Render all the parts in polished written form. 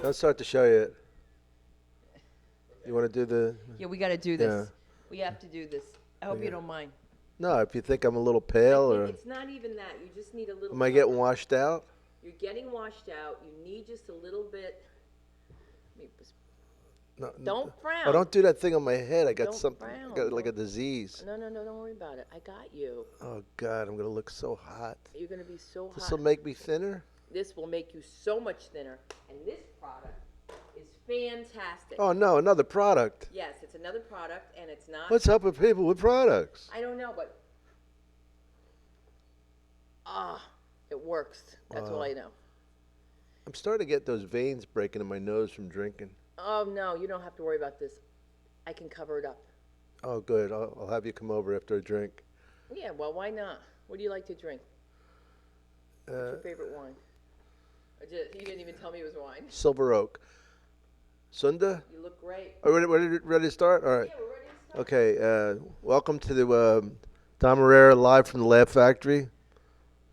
I'll start to show you it. You want to do the? Yeah, we got to do Yeah. this. We have to do this. I hope you don't mind. No, if you think I'm a little pale or It's not even that. You just need a little. am I getting washed out? You're getting washed out. You need just a little bit. No, Don't frown. Oh, don't do that thing on my head. I got Don't something. frown. I got like a disease. No, don't worry about it. I got you. Oh God, I'm gonna look so hot. You're gonna be so This hot. will make me thinner. This will make you so much thinner. And this product is fantastic. Oh no, another product. Yes, it's another product, and it's not. What's up with people with products? I don't know, but it works. That's all I know. I'm starting to get those veins breaking in my nose from drinking. Oh no, you don't have to worry about this. I can cover it up. Oh good, I'll have you come over after a drink. Yeah, well, why not? What do you like to drink? What's your favorite wine? You didn't even tell me it was wine. Silver Oak. Sunda? You look great. Are we ready to start? All right. Yeah, we're ready to start. Okay, welcome to the Dom Irrera live from the Laugh Factory.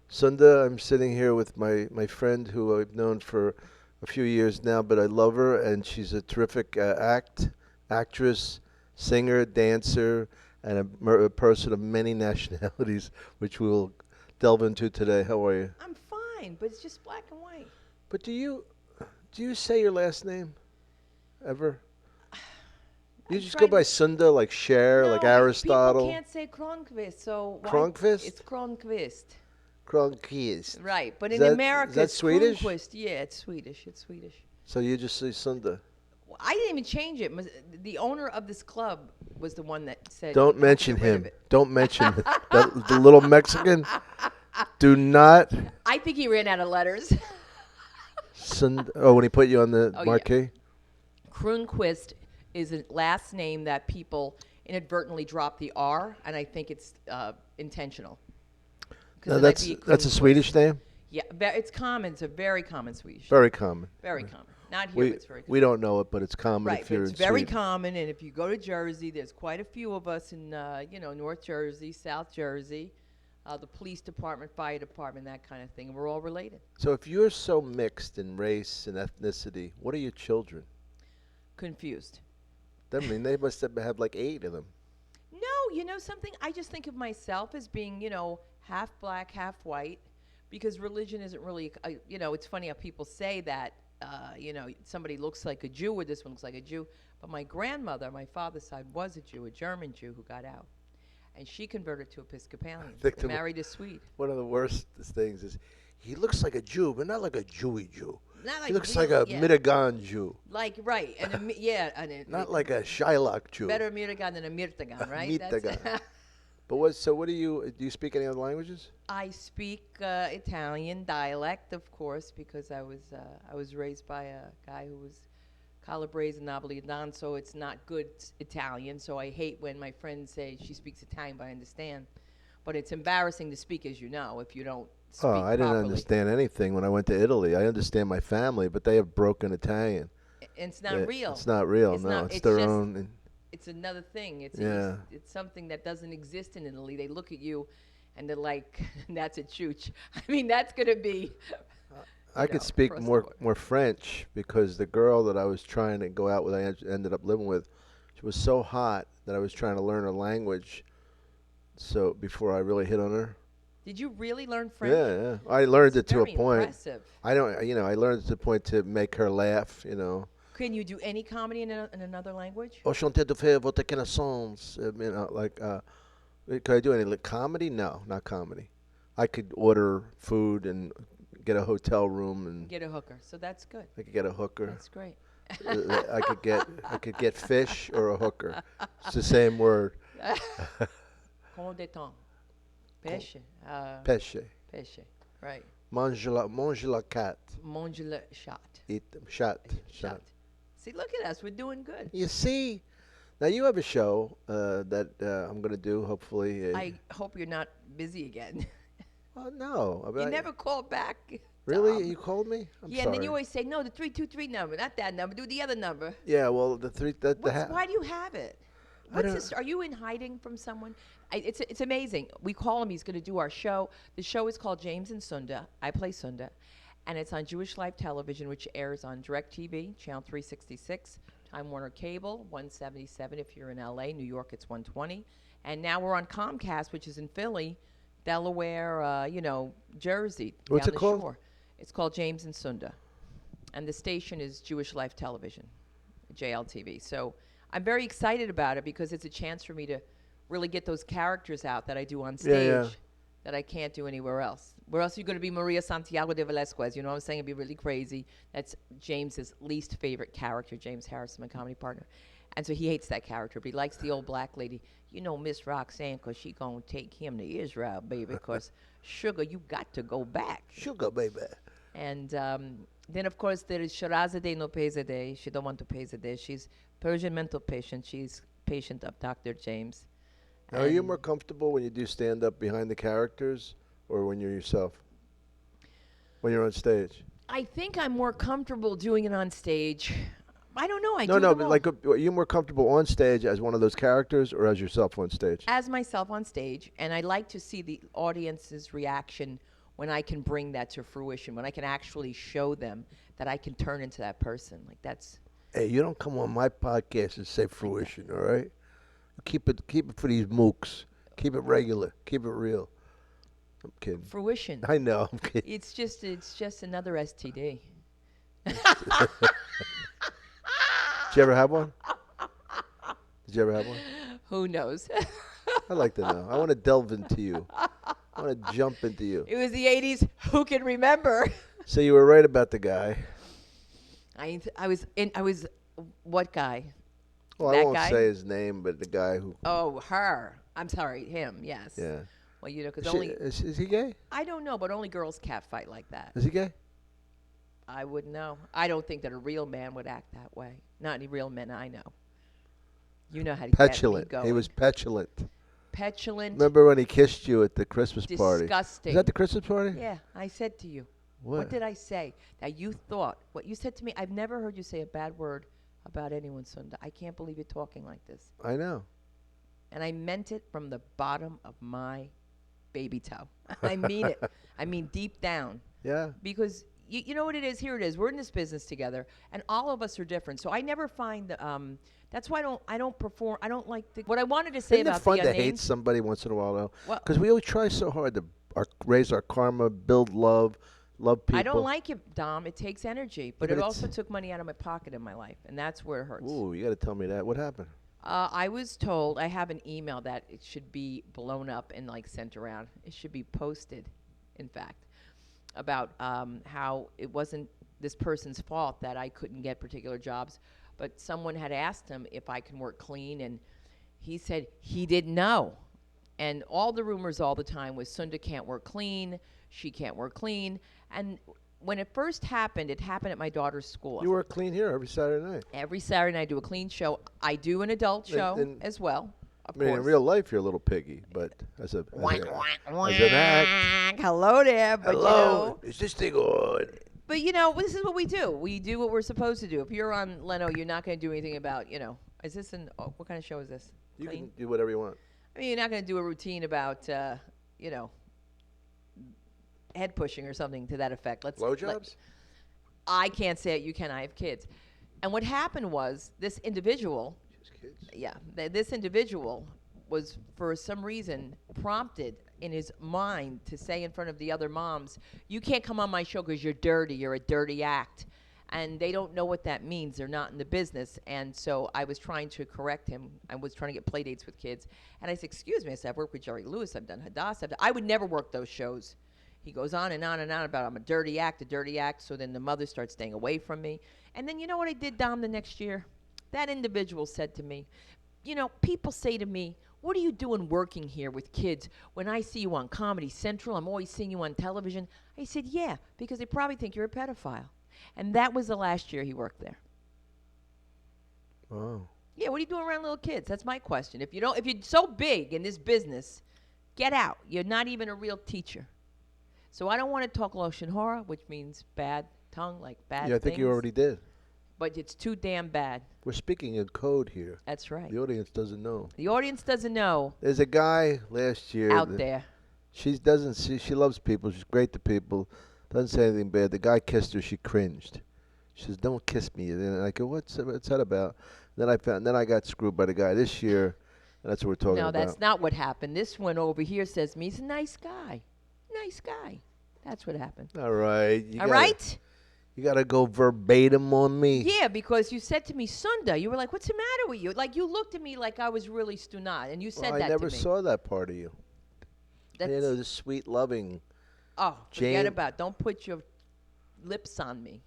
Sunda, I'm sitting here with my friend who I've known for a few years now, but I love her, and she's a terrific actress, singer, dancer, and a person of many nationalities, which we'll delve into today. How are you? I'm fine, but it's just black and white. But do you say your last name ever? You just go by Sunda, like Cher, like Aristotle. People can't say Kronqvist, so why? Kronqvist? It's Kronqvist. Kronqvist. Right, but Is in that- America, is that it's Swedish? Kronqvist. Yeah, it's Swedish. It's Swedish. So you just say Sunda. Well, I didn't even change it. The owner of this club was the one that said. Don't "You have to mention get rid of him. it." Don't mention the little Mexican. Do not. I think he ran out of letters. Sunda. Oh, when he put you on the Oh, yeah. marquee? Kronqvist is a last name that people inadvertently drop the R, and I think it's intentional. 'Cause No, it might be that's a Kronqvist. Swedish name? Yeah, it's common. It's a very common Swedish. Very common. Very common. Not here, but it's very common. We don't know it, but it's common Right, if but you're it's in very Sweden. common, and if you go to Jersey, there's quite a few of us in, North Jersey, South Jersey, the police department, fire department, that kind of thing. We're all related. So if you're so mixed in race and ethnicity, what are your children? Confused. I mean, they must have like 8 of them. No, you know something? I just think of myself as being, half black, half white, because religion isn't really, it's funny how people say that, somebody looks like a Jew or this one looks like a Jew. But my grandmother, my father's side, was a Jew, a German Jew who got out. And she converted to Episcopalian, married a Swede. One of the worst things is he looks like a Jew, but not like a Jewy Jew. Not like He looks real- like a yeah. Mitagan Jew, Like, right. And not like a Shylock Jew. better Mirtagan than a Mirtagan, right? Mirtagan. But what do you speak any other languages? I speak Italian dialect, of course, because I was raised by a guy who was Calabrese and Napolitan, so it's not good Italian. So I hate when my friends say she speaks Italian, but I understand. But it's embarrassing to speak, as you know, if you don't speak Oh, I didn't properly. understand anything when I went to Italy. I understand my family, but they have broken Italian. And it's not real. It's not real. It's no, not- it's it's their just- own. It's another thing. Yeah. It's something that doesn't exist in Italy. They look at you, and they're like, "That's a chooch." I mean, that's gonna be. I could speak across the more board. French because the girl that I was trying to go out with, ended up living with, she was so hot that I was trying to learn her language. So before I really hit on her. Did you really learn French? Yeah. I learned It's it to a very point. Impressive. I learned it to the point to make her laugh. Can you do any comedy in another language? Enchanté de faire votre connaissance. Could I do any comedy? No, not comedy. I could order food and get a hotel room, and Get a hooker. So that's good. I could get a hooker. That's great. I could get fish or a hooker. It's the same word. Con de temps. Pêche. Pêche. Pêche. Right. Mange la cat. Mange le chat. Eat shot. Shot. See, look at us. We're doing good. You see, now you have a show that I'm going to do. Hopefully. I hope you're not busy again. Oh no. I mean, You never call back. Really? Tom. You called me? I'm Yeah, sorry. and then you always say, no, the 323 number, not that number. Do the other number. Yeah. Well, the three. Why do you have it? What's this? Are you in hiding from someone? It's amazing. We call him. He's going to do our show. The show is called James and Sunda. I play Sunda. and it's on Jewish Life Television, which airs on DirecTV, Channel 366, Time Warner Cable, 177 if you're in LA, New York it's 120. And now we're on Comcast, which is in Philly, Delaware, Jersey, What's down it the called? shore. It's called James and Sunda. And the station is Jewish Life Television, JLTV. So I'm very excited about it because it's a chance for me to really get those characters out that I do on stage Yeah. that I can't do anywhere else. Where else are you going to be Maria Santiago de Velázquez? You know what I'm saying? It'd be really crazy. That's James's least favorite character, James Harrison, my comedy partner. And so he hates that character, but he likes the old black lady. You know, Miss Roxanne, because she going to take him to Israel, baby, because sugar, you got to go back. Sugar, baby. And then, of course, there is Shirazadeh no Pezadeh. She don't want to Pezadeh. She's Persian mental patient. She's patient of Dr. James. Now, are you And more comfortable when you do stand-up behind the characters or when you're yourself? When you're on stage? I think I'm more comfortable doing it on stage. I don't know. I No, do no, them but all. like, are you more comfortable on stage as one of those characters or as yourself on stage? As myself on stage, and I like to see the audience's reaction when I can bring that to fruition, when I can actually show them that I can turn into that person. Like that's Hey, you don't come on my podcast and say fruition, all right? Keep it for these mooks. Keep it regular. Keep it real. I'm kidding. fruition. I know. I'm kidding. It's just another STD. Did you ever have one? Did you ever have one? Who knows? I'd like to know. I want to delve into you. I want to jump into you. It was the 80s. Who can remember? So you were right about the guy. I was what guy? Well, I That won't guy? say his name, but the guy who. Oh, her. I'm sorry, him. Yes. Yeah. Well, because Is, only is he gay? I don't know, but only girls catfight like that. Is he gay? I wouldn't know. I don't think that a real man would act that way. Not any real men I know. You know how to Petulant. get me He going. was petulant. Petulant. Remember when he kissed you at the Christmas party? Disgusting. Was that the Christmas party? Yeah, I said to you. What? What did I say? That you thought. What you said to me, I've never heard you say a bad word about anyone, Sunda. I can't believe you're talking like this. I know. And I meant it from the bottom of my baby toe. I mean it. I mean deep down. Yeah. Because you know what it is? Here it is. We're in this business together, and all of us are different. So I never find that's why I don't perform. I don't like what I wanted to say Isn't it about fun the to hate unnamed. somebody once in a while, though? Well, Because we always try so hard to raise our karma, build love people. I don't like it, Dom. It takes energy, but but it it's- also took money out of my pocket in my life, and that's where it hurts. Ooh, you got to tell me that. What happened? I was told I have an email that it should be blown up and sent around. It should be posted, in fact, about how it wasn't this person's fault that I couldn't get particular jobs, but someone had asked him if I can work clean, and he said he didn't know. And all the rumors all the time was Sunda can't work clean, she can't work clean, and when it first happened, it happened at my daughter's school. You work clean here every Saturday night. Every Saturday night I do a clean show. I do an adult show and- as well, of I mean, in course. real life, you're a little piggy, but as an act. Hello there, but Hello, is this thing on? but this is what we do. We do what we're supposed to do. If you're on Leno, you're not going to do anything about, is this what kind of show is this? You Clean? can do whatever you want. I mean, you're not going to do a routine about, head pushing or something to that effect. Blowjobs? I can't say it. You can. I have kids. And what happened was this individual, Just kids. this individual was for some reason prompted in his mind to say in front of the other moms, you can't come on my show because you're dirty. You're a dirty act. And they don't know what that means. They're not in the business. And so I was trying to correct him. I was trying to get play dates with kids. And I said, excuse me. I said, I've worked with Jerry Lewis. I've done Hadassah. I would never work those shows. He goes on and on and on about I'm a dirty act. So then the mother starts staying away from me. And then you know what I did, Dom, the next year? That individual said to me, people say to me, what are you doing working here with kids when I see you on Comedy Central? I'm always seeing you on television. I said, yeah, because they probably think you're a pedophile. And that was the last year he worked there. Oh. Yeah, what are you doing around little kids? That's my question. If you're so big in this business, get out. You're not even a real teacher. So I don't want to talk Loshen Hora, which means bad tongue, like bad Yeah, I think you things, already did. but it's too damn bad. We're speaking in code here. That's right. The audience doesn't know. The audience doesn't know There's a guy last year out that there. she loves people. She's great to people. Doesn't say anything bad. The guy kissed her. She cringed. She says, "Don't kiss me." And I go, "What's that about?" Then I got screwed by the guy this year, and that's what we're talking No, about. that's not what happened. This one over here says me, he's a nice guy. Nice guy. That's what happened. All right. All right? You gotta go verbatim on me. Yeah, because you said to me, Sunda, you were like, what's the matter with you? Like, you looked at me like I was really stunad, and you said Well, that I never to me. saw that part of you. That's, You know, the sweet, loving. oh, forget Jane- about it. Don't put your lips on me.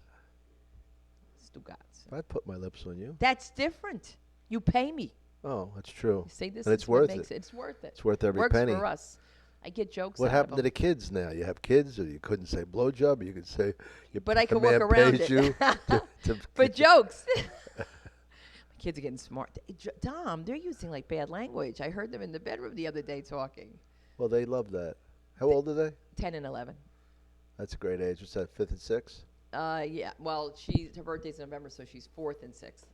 Stugats. I put my lips on you. That's different. You pay me. Oh, that's true. You say this And is it's what worth makes it. It's worth it. It's worth every Works penny. for us. I get jokes What out happened of to them. the kids now? You have kids, or you couldn't say blowjob? You could say. But I the can work man around pays it. you to For get jokes. My kids are getting smart. Dom, they're using like bad language. I heard them in the bedroom the other day talking. Well, they love that. How old are they? 10 and 11. That's a great age. What's that? 5th and 6th? Yeah. Well, her birthday's in November, so she's 4th and 6th.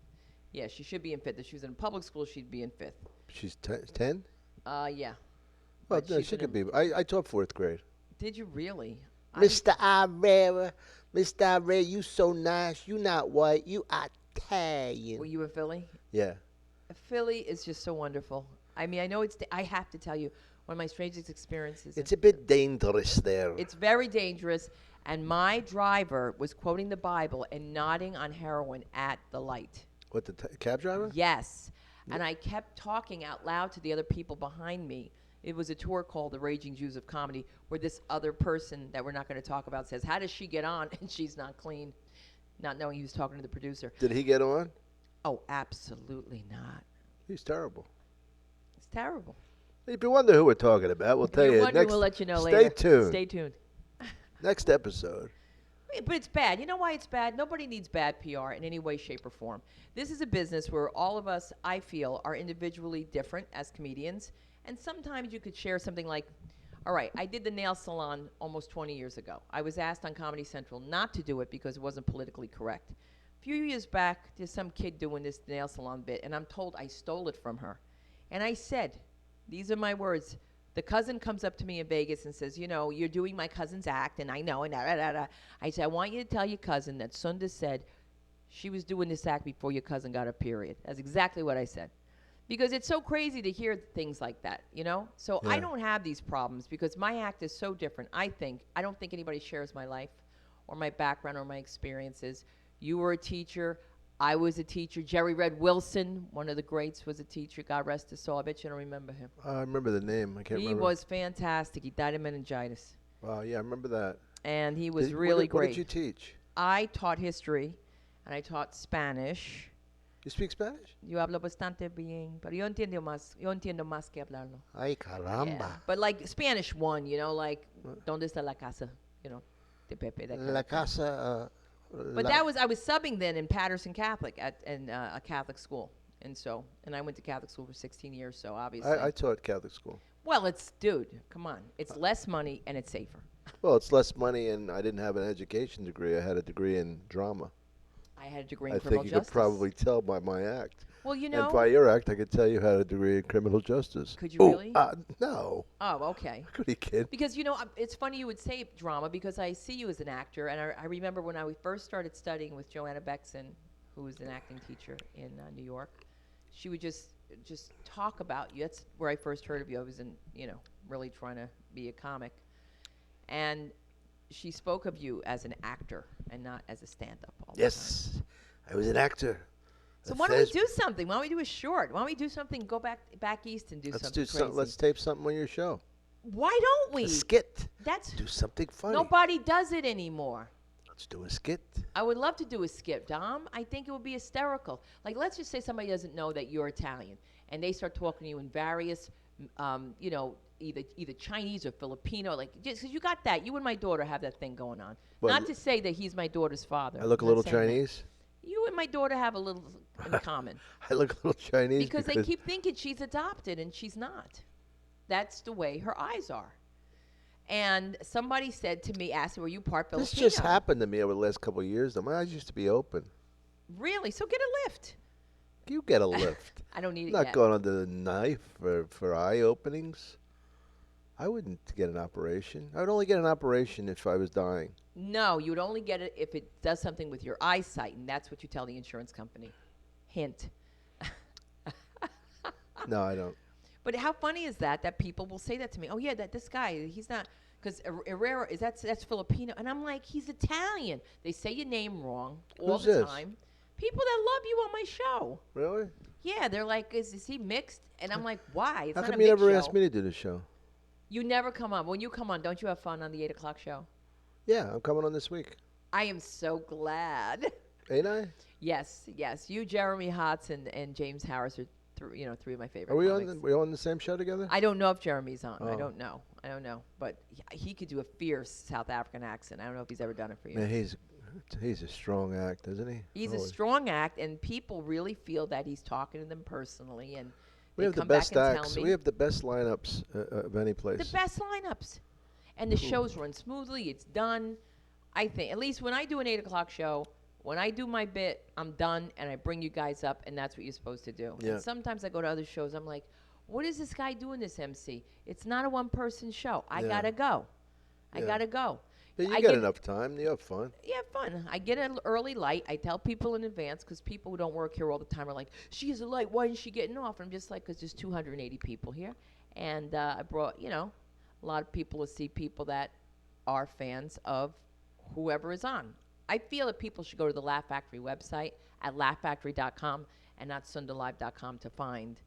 Yeah, she should be in 5th. If she was in public school, she'd be in 5th. She's 10. Yeah. Well, But no, she's she in could a- be. I taught 4th grade. Did you really? Mr. Irrera, Mr. Irrera, you so nice. You not white. You Italian. Were you a Philly? Yeah. Philly is just so wonderful. I mean, I know I have to tell you, one of my strangest experiences. It's a bit dangerous there. It's very dangerous. And my driver was quoting the Bible and nodding on heroin at the light. What, the cab driver? Yes. And I kept talking out loud to the other people behind me. It was a tour called The Raging Jews of Comedy, where this other person that we're not going to talk about says, how does she get on? And she's not clean, not knowing he was talking to the producer. Did he get on? Oh, absolutely not. He's terrible. It's terrible. If you wonder who we're talking about, we'll tell You're you wondering, next. we'll let you know Stay later. tuned. Stay tuned. Next episode. But it's bad. You know why it's bad? Nobody needs bad PR in any way, shape, or form. This is a business where all of us, I feel, are individually different as comedians. And sometimes you could share something like, all right, I did the nail salon almost 20 years ago. I was asked on Comedy Central not to do it because it wasn't politically correct. A few years back, there's some kid doing this nail salon bit, and I'm told I stole it from her. And I said, these are my words. The cousin comes up to me in Vegas and says, you know, you're doing my cousin's act, and I know, and da-da-da-da. I said, I want you to tell your cousin that Sunda said she was doing this act before your cousin got her period. That's exactly what I said. Because it's so crazy to hear things like that, you know? So I Yeah. don't have these problems because my act is so different. I don't think anybody shares my life or my background or my experiences. You were a teacher. I was a teacher. Jerry Red Wilson, one of the greats, was a teacher. God rest his soul. I bet you don't remember him. I remember the name. I can't He remember. was fantastic. He died of meningitis. Wow, yeah, I remember that. And he was Did- really what great. did you teach? I taught history, and I taught Spanish. You speak Spanish? Yo hablo bastante bien, pero yo entiendo más que hablarlo. Ay, caramba. Yeah. But like Spanish 1, you know, like, ¿Dónde está la casa? You know, de Pepe. That kind La of thing. casa. But I was subbing then in Patterson Catholic at a Catholic school. And I went to Catholic school for 16 years, so obviously. I taught Catholic school. Well, dude, come on. It's less money and it's safer. Well, it's less money, and I didn't have an education degree. I had a degree in drama. I had a degree in I criminal think you justice. could probably tell by my act. Well, you And know. by your act, I could tell you had a degree in criminal justice. Could you really? No. Oh, okay. Could he kid? Because, you know, it's funny you would say drama because I see you as an actor. And I remember when I first started studying with Joanna Bexon, who was an acting teacher in New York, she would just talk about you. That's where I first heard of you. I was really trying to be a comic. And she spoke of you as an actor and not as a stand-up all the time. Yes. I was an actor. So why don't we do something? Why don't we do a short? Why don't we do something, go back east and do Let's something do crazy? something. Let's tape something on your show. Why don't we? A skit. That's Do something funny. nobody does it anymore. Let's do a skit. I would love to do a skip, Dom. I think it would be hysterical. Like, let's just say somebody doesn't know that you're Italian, and they start talking to you in various, either Chinese or Filipino. Like, just because you got that, you and my daughter have that thing going on. Well, Not to say that he's my daughter's father. I look a I'm not little saying that. Chinese. You and my daughter have a little in common I look a little Chinese because they keep thinking she's adopted, and she's not. That's the way her eyes are. And somebody said to me, asked me, were you part Filipino? This just happened to me over the last couple of years. Though. My eyes used to be open. Really? So get a lift. You get a lift. I don't need it Not yet. going under the knife for eye openings. I wouldn't get an operation. I would only get an operation if I was dying. No, you would only get it if it does something with your eyesight, and that's what you tell the insurance company. Hint. No, I don't. But how funny is that? That people will say that to me. Oh yeah, that this guy, he's not because Irrera is that's Filipino, and I'm like, he's Italian. They say your name wrong all Who's the this? time. People that love you on my show. Really? Yeah, they're like, is he mixed? And I'm like, why? It's How not come a you mixed never show. asked me to do the show? You never come on. When you come on, don't you have fun on the 8 o'clock show? Yeah, I'm coming on this week. I am so glad. Ain't I? Yes, yes. You, Jeremy Hotz, and James Harris are three of my favorite. Are we comics. we on the same show together? I don't know if Jeremy's on. I Oh. don't know. But he could do a fierce South African accent. I don't know if he's ever done it for you. Man, he's a strong act, isn't he? He's a Holy- strong act, and people really feel that he's talking to them personally. And We they have the come back best and acts. tell me We have the best lineups of any place. the best lineups, and the shows run smoothly. It's done. I think at least when I do an 8 o'clock show, when I do my bit, I'm done, and I bring you guys up, and that's what you're supposed to do. Yeah. And sometimes I go to other shows. I'm like, what is this guy doing? This MC? It's not a one-person show. I Yeah. gotta go. I Yeah. gotta go. Yeah, you I get get- enough time. You have fun. Yeah, fun. I get an early light. I tell people in advance because people who don't work here all the time are like, she is a light. Why isn't she getting off? And I'm just like, because there's 280 people here. And I brought, a lot of people to see people that are fans of whoever is on. I feel that people should go to the Laugh Factory website at laughfactory.com and not sundalive.com to find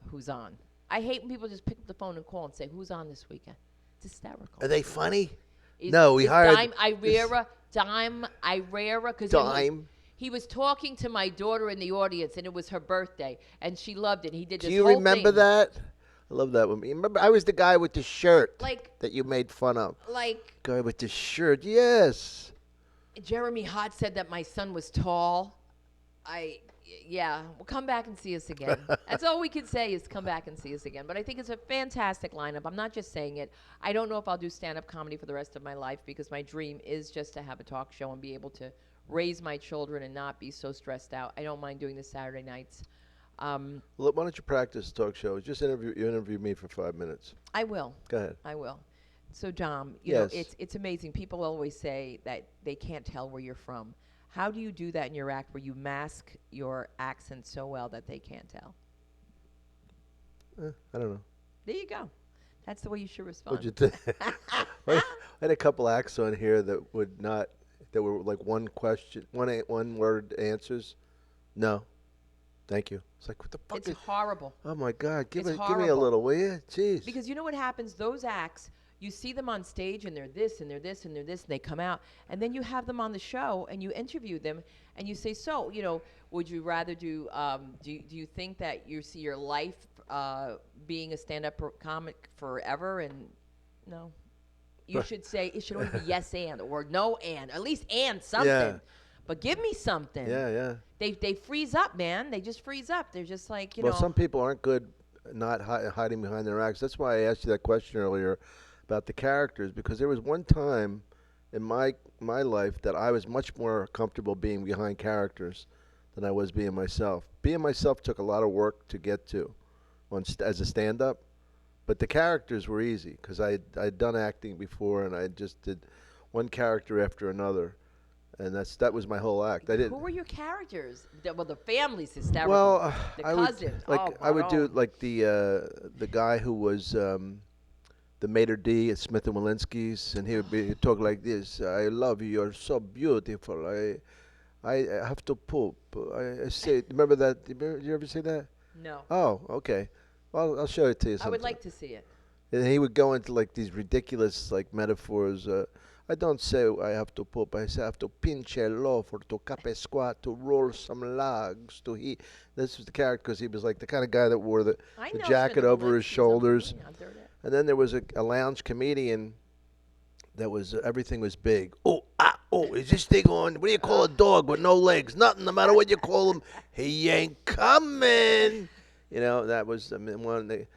who's on. I hate when people just pick up the phone and call and say, who's on this weekend? It's hysterical. Are they funny? Is- No, we is hired Dime Irrera, because Dime. he was talking to my daughter in the audience, and it was her birthday, and she loved it. He did Do this you whole remember thing. that? I love that one. You remember, I was the guy with the shirt Like, that you made fun of. like Guy with the shirt. Yes. Jeremy Hott said that my son was tall. Yeah, well, come back and see us again. That's all we can say is come back and see us again. But I think it's a fantastic lineup. I'm not just saying it. I don't know if I'll do stand-up comedy for the rest of my life because my dream is just to have a talk show and be able to raise my children and not be so stressed out. I don't mind doing the Saturday nights. Look, why don't you practice talk shows? Just interview me for 5 minutes. I will. Go ahead. I will. So, Dom, Yes. it's amazing. People always say that they can't tell where you're from. How do you do that in your act where you mask your accent so well that they can't tell? I don't know. There you go. That's the way you should respond. What'd you think? I had a couple acts on here that were like one question, one word answers. No. Thank you. It's like, what the fuck It's is, horrible. oh my God, give It's me a horrible. little, will you? Jeez. Because you know what happens? Those acts, you see them on stage and they're this and they're this and they're this and they come out. And then you have them on the show and you interview them and you say, so, would you rather do you think that you see your life being a stand-up comic forever? And no. You should say, it should only be yes and or no and. At least and something. Yeah. But give me something. Yeah. They freeze up, man. They just freeze up. They're just like, Well, some people aren't good not hiding behind their acts. That's why I asked you that question earlier about the characters, because there was one time in my life that I was much more comfortable being behind characters than I was being myself. Being myself took a lot of work to get to as a stand-up, but the characters were easy because I'd done acting before and I just did one character after another. And that was my whole act. I didn't. Who were your characters? Well, the family's hysterical. Well, the I would cousins. I would do pardon. like the guy who was the maitre d at Smith and Walensky's, and he'd talk like this: "I love you. You're so beautiful. I have to poop. I say, remember that? Did you ever say that? No. Oh, okay. Well, I'll show it to you I sometime. would like to see it. And he would go into like these ridiculous like metaphors. I don't say I have to poop. I say I have to pinch a loaf or to cap a squat, to roll some logs, to heat. This was the character because he was like the kind of guy that wore the I the know jacket Smith over his Walensky's, shoulders. I'll do that. And then there was a lounge comedian that was everything was big. Oh, is this thing on? What do you call a dog with no legs? Nothing, no matter what you call him, he ain't coming. That was one. It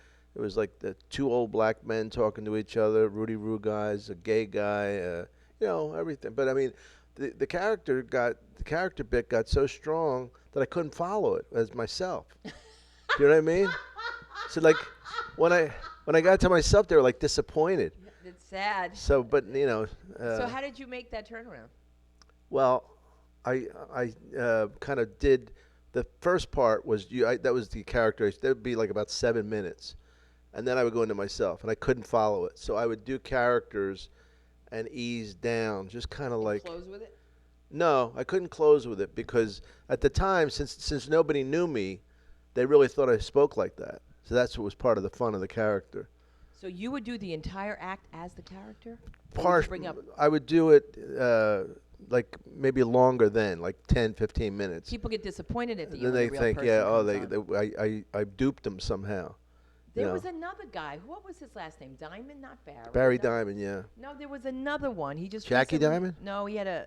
was like the two old black men talking to each other, Rudy Roo guys, a gay guy, everything. But I mean, the character bit got so strong that I couldn't follow it as myself. Do you know what I mean? So like, when I got to myself, they were like disappointed. It's sad. So, but So how did you make that turnaround? well, I kind of did. The first part was that was the character. That would be like about 7 minutes, and then I would go into myself, and I couldn't follow it. So I would do characters, and ease down, just kind of like. Close with it? No, I couldn't close with it because at the time, since nobody knew me, they really thought I spoke like that. So that's what was part of the fun of the character. So you would do the entire act as the character? Or would Part you bring up I would do it like maybe longer than like 10, 15 minutes. people get disappointed at the Then end. they the real think, person yeah, comes on. I duped them somehow. There you was know. another guy. What was his last name? Diamond, not Barry. Barry No. Diamond, yeah. No, there was another one. He just Jackie recently- Diamond? No, he had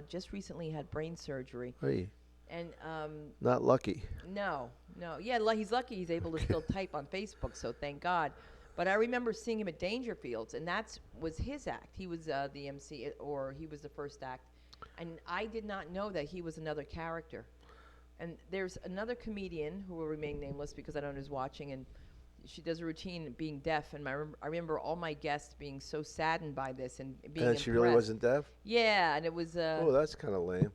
just recently had brain surgery, Hey, and not lucky. no, yeah, he's lucky he's able to still type on Facebook. So thank God. But I remember seeing him at Dangerfields, and that was his act. He was the MC, or he was the first act, and I did not know that he was another character. And there's another comedian who will remain nameless because I don't know who's watching, and she does a routine being deaf, and I remember all my guests being so saddened by this and being And she really impressed. wasn't deaf? Yeah, and it was Oh, that's kind of lame.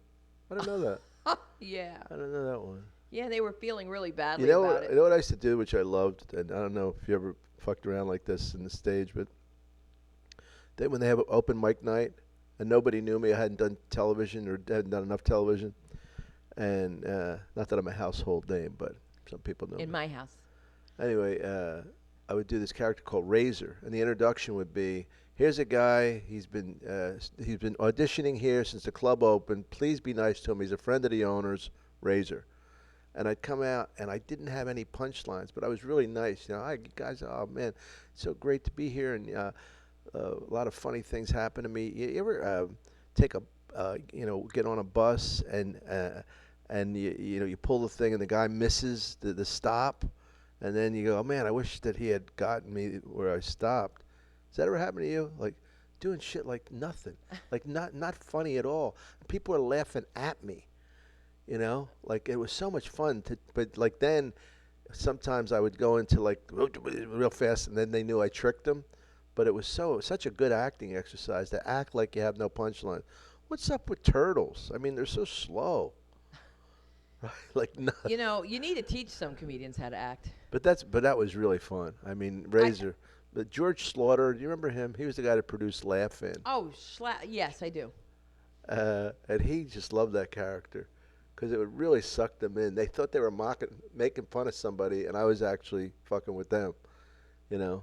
I didn't know that. yeah, I didn't know that one. yeah, they were feeling really badly You know, about it. you know what I used to do, which I loved, and I don't know if you ever fucked around like this in the stage, but when they have an open mic night, and nobody knew me, I hadn't done television or hadn't done enough television, and not that I'm a household name, but some people know In me. my house. Anyway, I would do this character called Razor, and the introduction would be, "Here's a guy. He's been auditioning here since the club opened. Please be nice to him. He's a friend of the owners, Razor." And I'd come out, and I didn't have any punchlines, but I was really nice. You know, hi guys, oh man, so great to be here, and a lot of funny things happen to me. You ever take a, get on a bus and you pull the thing, and the guy misses the stop, and then you go, oh man, I wish that he had gotten me where I stopped. Does that ever happen to you? Like doing shit like nothing, like not funny at all. People are laughing at me. You know, like it was so much fun but like then sometimes I would go into like real fast, and then they knew I tricked them. But it was such a good acting exercise to act like you have no punchline. What's up with turtles? I mean, they're so slow. Right? Like no. You know, you need to teach some comedians how to act. But that was really fun. I mean, Razor. But George Slaughter, do you remember him? He was the guy that produced Laugh In. Oh, yes, I do. And he just loved that character. Because it would really suck them in. They thought they were making fun of somebody, and I was actually fucking with them, you know.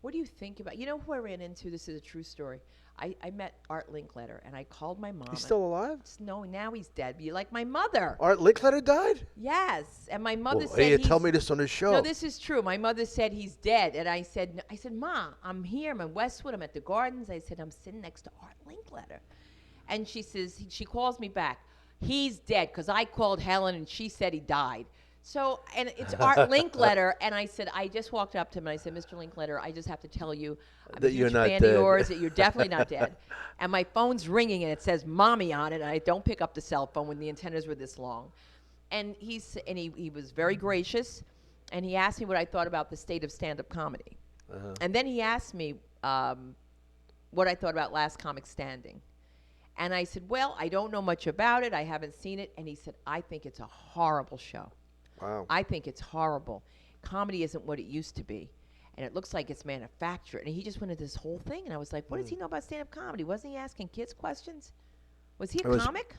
What do you think about? You know who I ran into? This is a true story. I met Art Linkletter, and I called my mom. He's still alive? No, now he's dead. But you like my mother? Art Linkletter died? Yes, and my mother Well, said hey, you he's, tell me this on the show. No, this is true. My mother said he's dead, and I said, Ma, I'm here. I'm in Westwood. I'm at the Gardens. I said, I'm sitting next to Art Linkletter, and she says, she calls me back. He's dead because I called Helen and she said he died. So, and it's Art Linkletter, and I said, I just walked up to him and I said, Mr. Linkletter, I just have to tell you, I'm That a huge you're not fan dead. of yours, that you're definitely not dead. And my phone's ringing and it says Mommy on it, and I don't pick up the cell phone when the antennas were this long. And he was very gracious, and he asked me what I thought about the state of stand-up comedy. Uh-huh. And then he asked me what I thought about Last Comic Standing. And I said, well, I don't know much about it. I haven't seen it. And he said, I think it's a horrible show. Wow. I think it's horrible. Comedy isn't what it used to be. And it looks like it's manufactured. And he just went into this whole thing. And I was like, what does he know about stand-up comedy? Wasn't he asking kids questions? Was he a comic?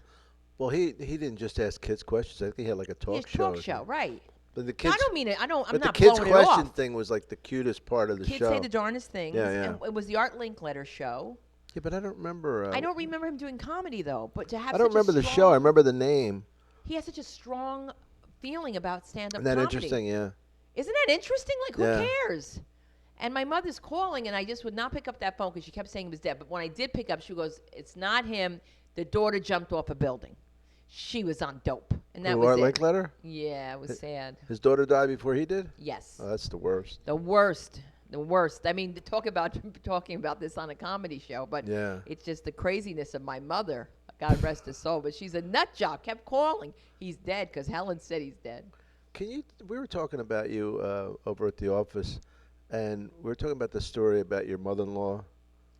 Well, he didn't just ask kids questions. I think he had like a talk show. Talk show, right. But the No, kids, I don't mean it. I'm but not the kids' blowing it question off. thing was like the cutest part of the Kids show. say the darndest things. Yeah, yeah. And it was the Art Linkletter show. Yeah, but I don't remember. I don't remember him doing comedy, though. But to have I don't such a remember the strong- show. I remember the name. He has such a strong feeling about stand-up Isn't that comedy. interesting? Yeah. Isn't that interesting? Like, who Yeah. cares? And my mother's calling, and I just would not pick up that phone because she kept saying he was dead. But when I did pick up, she goes, it's not him. The daughter jumped off a building. She was on dope. And that Who, was Art it. Linkletter? Yeah, it was sad. His daughter died before he did? Yes. Oh, that's the worst. The worst. The worst. I mean, to talk about talking about this on a comedy show, but Yeah. it's just the craziness of my mother. God rest his soul. But she's a nut job. Kept calling. He's dead because Helen said he's dead. Can you? We were talking about you over at the office, and we were talking about the story about your mother-in-law.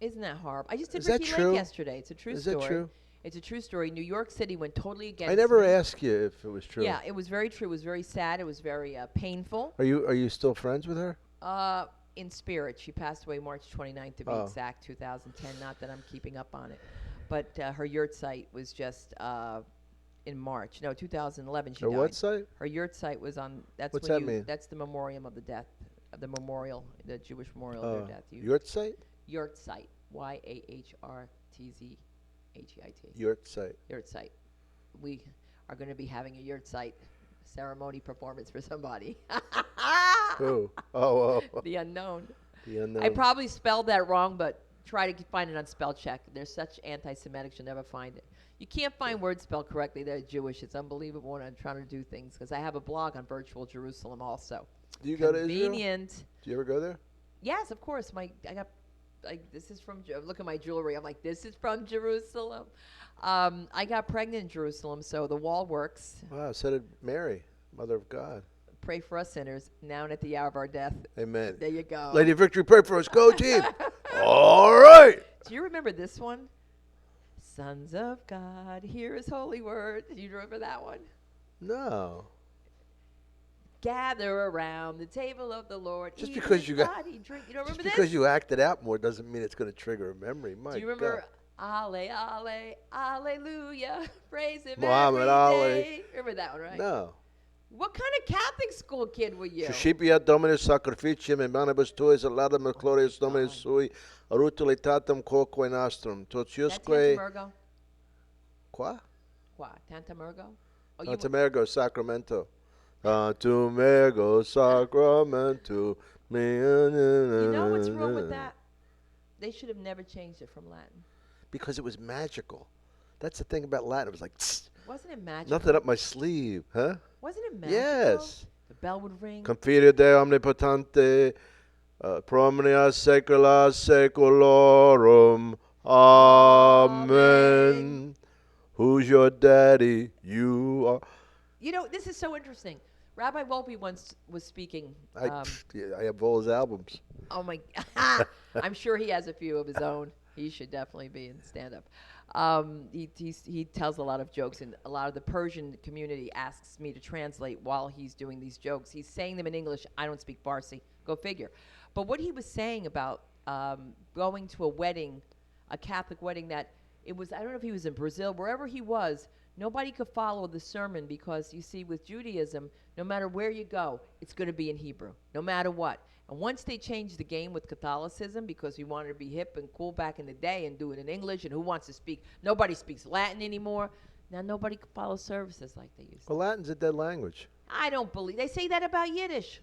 Isn't that horrible? I just did Is that Ricky true? Lake yesterday. It's a true Is story. that true? It's a true story. New York City went totally against I never me. asked you if it was true. Yeah, it was very true. It was very sad. It was very painful. Are you still friends with her? In spirit. She passed away March 29th, to be Oh. exact, 2010. Not that I'm keeping up on it. But her yurt site was just in March. No, 2011 she Or died. what site? Her yurt site was on. That's What's when that mean? That's the memoriam of the death. The memorial, the Jewish memorial of their death. Yurt site? Yurt site. YAHRTZHEIT. Yurt site. Yurt site. We are going to be having a yurt site ceremony performance for somebody. Who? Oh, The unknown. the unknown. I probably spelled that wrong, but try to find it on spell check. There's such anti-Semitic, you'll never find it. You can't find words spelled correctly. They're Jewish. It's unbelievable when I'm trying to do things, because I have a blog on virtual Jerusalem also. Do you go to Israel? Convenient. Do you ever go there? Yes, of course. This is from. Look at my jewelry. I'm like, this is from Jerusalem. I got pregnant in Jerusalem, so the wall works. Wow, so did Mary, Mother of God. Pray for us sinners, now and at the hour of our death. Amen. There you go. Lady of Victory, pray for us. Go, team. All right. Do you remember this one? Sons of God, hear his holy word. Do you remember that one? No. Gather around the table of the Lord. Just eat because his you got- body, drink. You don't Just remember because this? you act it out more doesn't mean it's going to trigger a memory. My Do you God. remember? Ale, ale, alleluia. Praise him Muhammad every Ali. day. Remember that one, right? No. What kind of Catholic school kid were you? Shishipia Dominus Sacrificium and Manibus Tuis Aladam Glorious Dominus Sui Arutulitatum Quoque Nostrum That's Totiusque Tantamergo? Qua? What? Tantamergo? Oh, Tantamergo Sacramento. Tantamergo Sacramento. you know what's wrong with that? They should have never changed it from Latin. Because it was magical. That's the thing about Latin. It was like, tss, Wasn't it magical? nothing up my sleeve, huh? Wasn't it magical? Yes. The bell would ring. Confide de omnipotente, promnia saecula saeculorum. Amen. Who's your daddy? You are. You know, this is so interesting. Rabbi Volpe once was speaking. I have all his albums. Oh my! I'm sure he has a few of his own. He should definitely be in stand-up. He tells a lot of jokes, and a lot of the Persian community asks me to translate while he's doing these jokes. He's saying them in English. I don't speak Farsi. Go figure. But what he was saying about going to a wedding, a Catholic wedding, that it was, I don't know if he was in Brazil, wherever he was, nobody could follow the sermon because, you see, with Judaism, no matter where you go, it's going to be in Hebrew, no matter what. And once they changed the game with Catholicism, because we wanted to be hip and cool back in the day and do it in English, and who wants to speak, nobody speaks Latin anymore. Now nobody can follow services like they used to. Well, Latin's a dead language. I don't believe, they say that about Yiddish.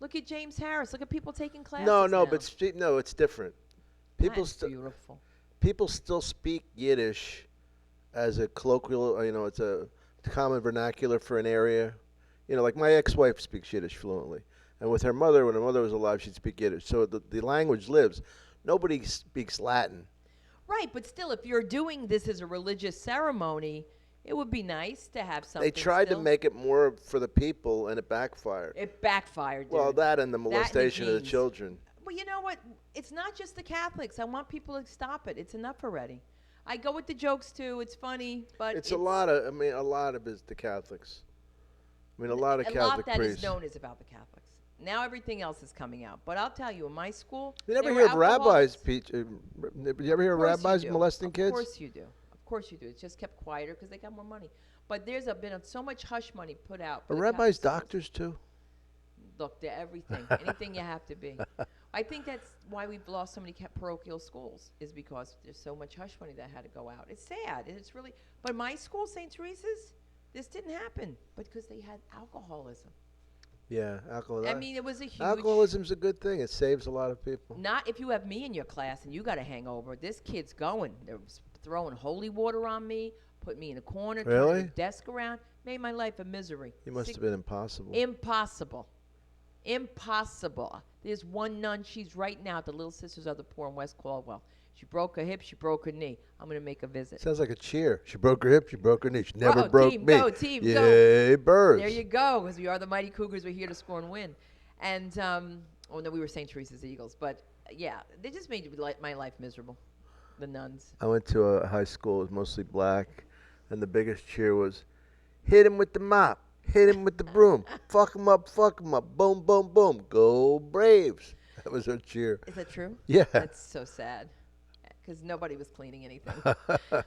Look at James Harris. Look at people taking classes No, now. but no, it's different. People That's still beautiful. people still speak Yiddish as a colloquial. It's a common vernacular for an area. Like my ex-wife speaks Yiddish fluently, and with her mother, when her mother was alive, she'd speak Yiddish. So the language lives. Nobody speaks Latin. Right, but still, if you're doing this as a religious ceremony, it would be nice to have something. They tried still. to make it more for the people, and it backfired. It backfired, dude. Well, that and the and the molestation of the genes. children. Well, you know what? It's not just the Catholics. I want people to stop it. It's enough already. I go with the jokes too. It's funny, but It's a lot of. A lot of it's the Catholics. A lot of Catholic that priests. is known is about the Catholics. Now everything else is coming out. But I'll tell you, in my school, You never there hear were of rabbis, alcoholics. you ever hear of Of course you rabbis do. molesting Of kids? course you do. Of course you do. It's just kept quieter because they got more money. But there's been so much hush money put out. for Are the rabbis Catholic schools. doctors too? Look, they're everything. Anything you have to be. I think that's why we've lost so many parochial schools, is because there's so much hush money that had to go out. It's sad. It's really. But my school, St. Teresa's, this didn't happen because they had alcoholism. Yeah, alcoholism. I mean, it was a huge. Alcoholism's a good thing. It saves a lot of people. Not if you have me in your class and you got a hangover. This kid's going. They're throwing holy water on me, put me in a corner, turning Really? the desk around, made my life a misery. You must have been impossible. Impossible. Impossible. There's one nun. She's right now at the Little Sisters of the Poor in West Caldwell. She broke her hip. She broke her knee. I'm going to make a visit. Sounds like a cheer. She broke her hip. She broke her knee. She never Whoa, broke team, me. go, team, go. Yay, birds. There you go, because we are the Mighty Cougars. We're here to score and win. And, oh, no, we were St. Teresa's Eagles. But, yeah, they just made my life miserable, the nuns. I went to a high school. It was mostly black, and the biggest cheer was, hit him with the mop. Hit him with the broom. Fuck him up. Fuck him up. Boom, boom, boom. Go Braves. That was our cheer. Is that true? Yeah. That's so sad, because nobody was cleaning anything.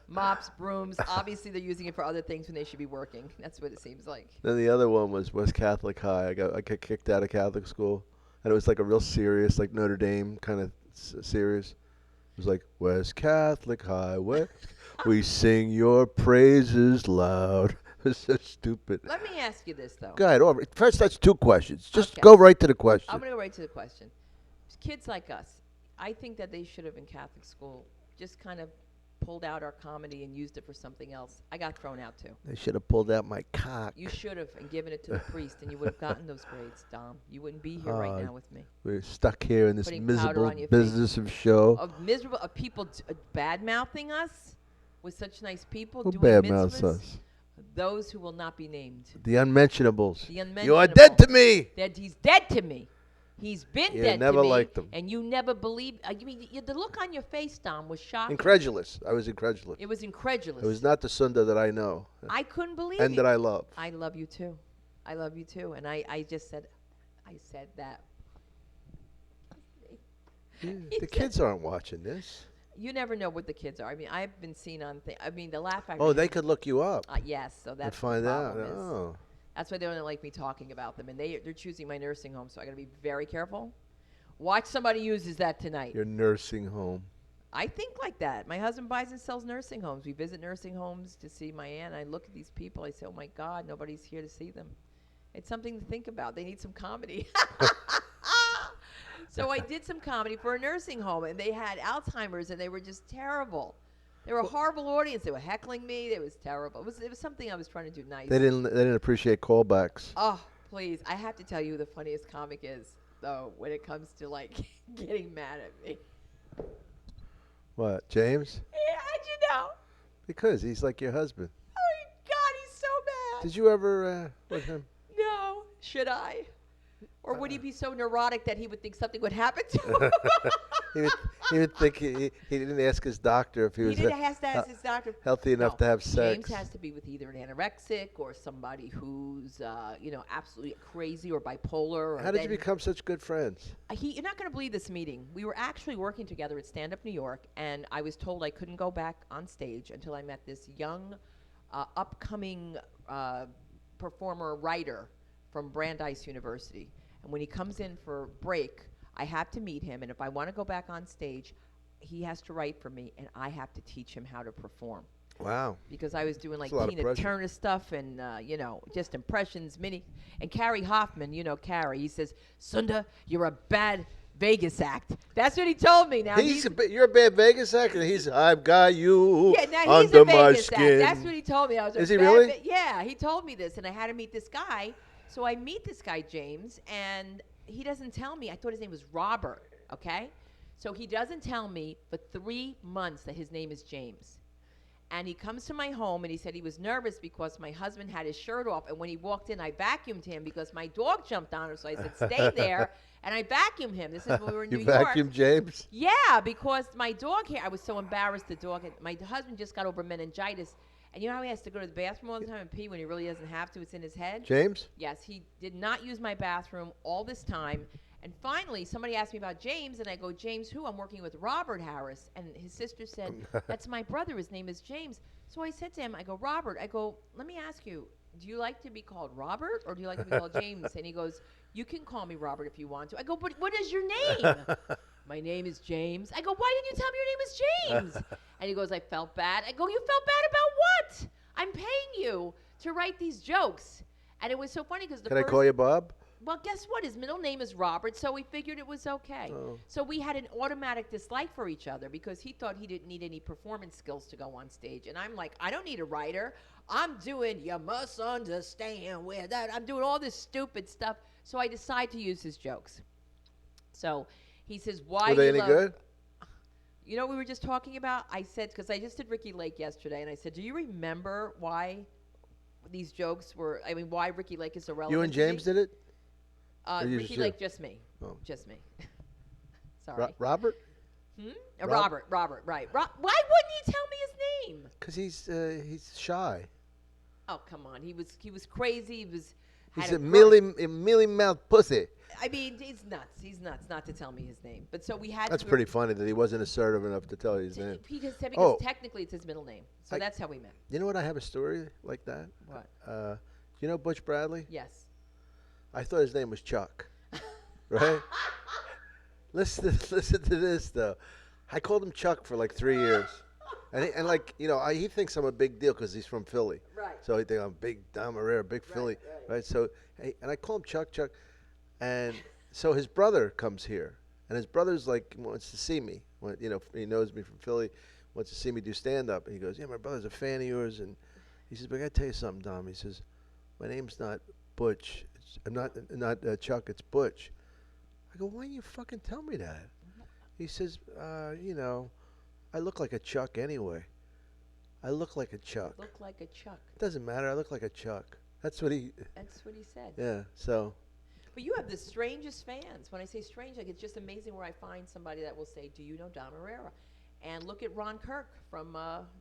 Mops, brooms. Obviously, they're using it for other things when they should be working. That's what it seems like. Then the other one was West Catholic High. I got kicked out of Catholic school, and it was like a real serious, like Notre Dame kind of series. It was like West Catholic High, West, we sing your praises loud. It was so stupid. Let me ask you this, though. Go ahead. First, that's 2 questions. Just Okay. go right to the question. I'm going to go right to the question. Kids like us, I think that they should have in Catholic school just kind of pulled out our comedy and used it for something else. I got thrown out too. They should have pulled out my cock. You should have and given it to the priest, and you would have gotten those grades, Dom. You wouldn't be here right now with me. We're stuck here in this Putting powder miserable on your business of show. Of people bad mouthing us with such nice people Who doing badmouths mitzvahs. us? Those who will not be named. The unmentionables. The You are unmentionable. dead to me. He's dead to me. He's been Yeah, dead never to me. liked him. And you never believed. I mean, the look on your face, Dom, was shocking. Incredulous. I was incredulous. It was incredulous. It was not the Sunda that I know I couldn't believe and it. that I love. I love you too. I love you too. And I just said, that. The kids aren't watching this. You never know what the kids are. I mean, I've been seen on the Laugh Factory. Oh, they could look you up Yes, so and that's find the out. problem is. Oh. That's why they don't like me talking about them. And they're choosing my nursing home, so I got to be very careful. Watch somebody uses that tonight. Your nursing home. I think like that. My husband buys and sells nursing homes. We visit nursing homes to see my aunt. I look at these people. I say, oh, my God, nobody's here to see them. It's something to think about. They need some comedy. So I did some comedy for a nursing home, and they had Alzheimer's, and they were just terrible. They were a horrible audience. They were heckling me. It was terrible. It was something I was trying to do nice. They didn't appreciate callbacks. Oh, please. I have to tell you who the funniest comic is, though, when it comes to, like, getting mad at me. What, James? Yeah, how'd you know? Because he's like your husband. Oh, my God, he's so bad. Did you ever with him? No. Should I? Or would he be so neurotic that he would think something would happen to him? He would think he didn't ask his doctor if he was He has to ask his doctor. healthy enough No, to have sex. James has to be with either an anorexic or somebody who's, absolutely crazy or bipolar. Or How did you become such good friends? You're not going to believe this meeting. We were actually working together at Stand Up New York, and I was told I couldn't go back on stage until I met this young, upcoming performer writer from Brandeis University. And when he comes in for break, I have to meet him, and if I want to go back on stage, he has to write for me, and I have to teach him how to perform. Wow. Because I was doing like That's a lot of Tina pressure. Turner stuff and, just impressions, and Carrie Hoffman, Carrie, he says, Sunda, you're a bad Vegas act. That's what he told me. Now You're a bad Vegas actor. I've got you now he's under a my Vegas skin. act. That's what he told me. I was Is a he bad really? Yeah, he told me this, and I had to meet this guy. So I meet this guy, James, and he doesn't tell me. I thought his name was Robert, okay? So he doesn't tell me for 3 months that his name is James. And he comes to my home, and he said he was nervous because my husband had his shirt off. And when he walked in, I vacuumed him because my dog jumped on him. So I said, stay there. And I vacuumed him. This is when we were in New You York. vacuumed James? Yeah, because my dog here, I was so embarrassed. My husband just got over meningitis. And you know how he has to go to the bathroom all the time and pee when he really doesn't have to? It's in his head. James? Yes, he did not use my bathroom all this time. And finally, somebody asked me about James, and I go, James who? I'm working with Robert Harris. And his sister said, that's my brother. His name is James. So I said to him, I go, Robert, let me ask you, do you like to be called Robert or do you like to be called James? And he goes, you can call me Robert if you want to. I go, but what is your name? My name is James. I go, why didn't you tell me your name is James? And he goes, I felt bad. I go, you felt bad about what? I'm paying you to write these jokes. And it was so funny because Can I call you Bob? Well, guess what? His middle name is Robert, so we figured it was okay. Oh. So we had an automatic dislike for each other because he thought he didn't need any performance skills to go on stage. And I'm like, I don't need a writer. I'm doing, you must understand where that. I'm doing all this stupid stuff. So I decide to use his jokes. So he says, "Why Were they you any love?" good? You know what we were just talking about? I said, because I just did Ricky Lake yesterday, and I said, "Do you remember why these jokes were? I mean, why Ricky Lake is so relevant?" You and to me? James did it? Or you Ricky just Lake, just me, Oh. just me. Sorry. Robert? Hmm? Rob- Robert, right. Why wouldn't you tell me his name? Because he's shy. Oh, come on. He was crazy. He was. He's had a gr- mealy mouth pussy. I mean, he's nuts. He's nuts not to tell me his name. But so we had. That's we were- pretty funny that he wasn't assertive enough to tell you his name. Because Oh. technically it's his middle name. So I- that's how we met. You know what? I have a story like that. What? Do you know Butch Bradley? Yes. I thought his name was Chuck. Right? Listen to this though. I called him Chuck for like 3 years, and like he thinks I'm a big deal because he's from Philly. Right. So he thinks I'm big Dom Irrera, big Philly, right? So and I call him Chuck, and so his brother comes here, and his brother's like wants to see me. He knows me from Philly, wants to see me do stand up, and he goes, "Yeah, my brother's a fan of yours," and he says, "But I gotta tell you something, Dom." He says, "My name's not Butch. I'm not Chuck. It's Butch." I go, "Why didn't you fucking tell me that?" He says, "I look like a Chuck anyway. I look like a Chuck. Look like a Chuck. Doesn't matter. I look like a Chuck." That's what he. That's what he said. Yeah. So. But you have the strangest fans. When I say strange, like it's just amazing where I find somebody that will say, "Do you know Dom Irrera?" And look at Ron Kirk from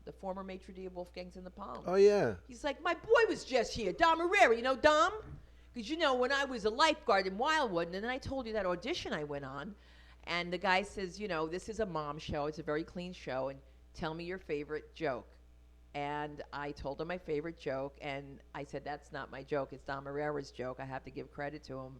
the former maitre d' of Wolfgang's in the Palm. Oh yeah. He's like, "My boy was just here, Dom Irrera. You know Dom? Because when I was a lifeguard in Wildwood, and then I told you that audition I went on, and the guy says, this is a mom show. It's a very clean show, and tell me your favorite joke." And I told him my favorite joke, and I said, "That's not my joke. It's Dom Irrera's joke. I have to give credit to him."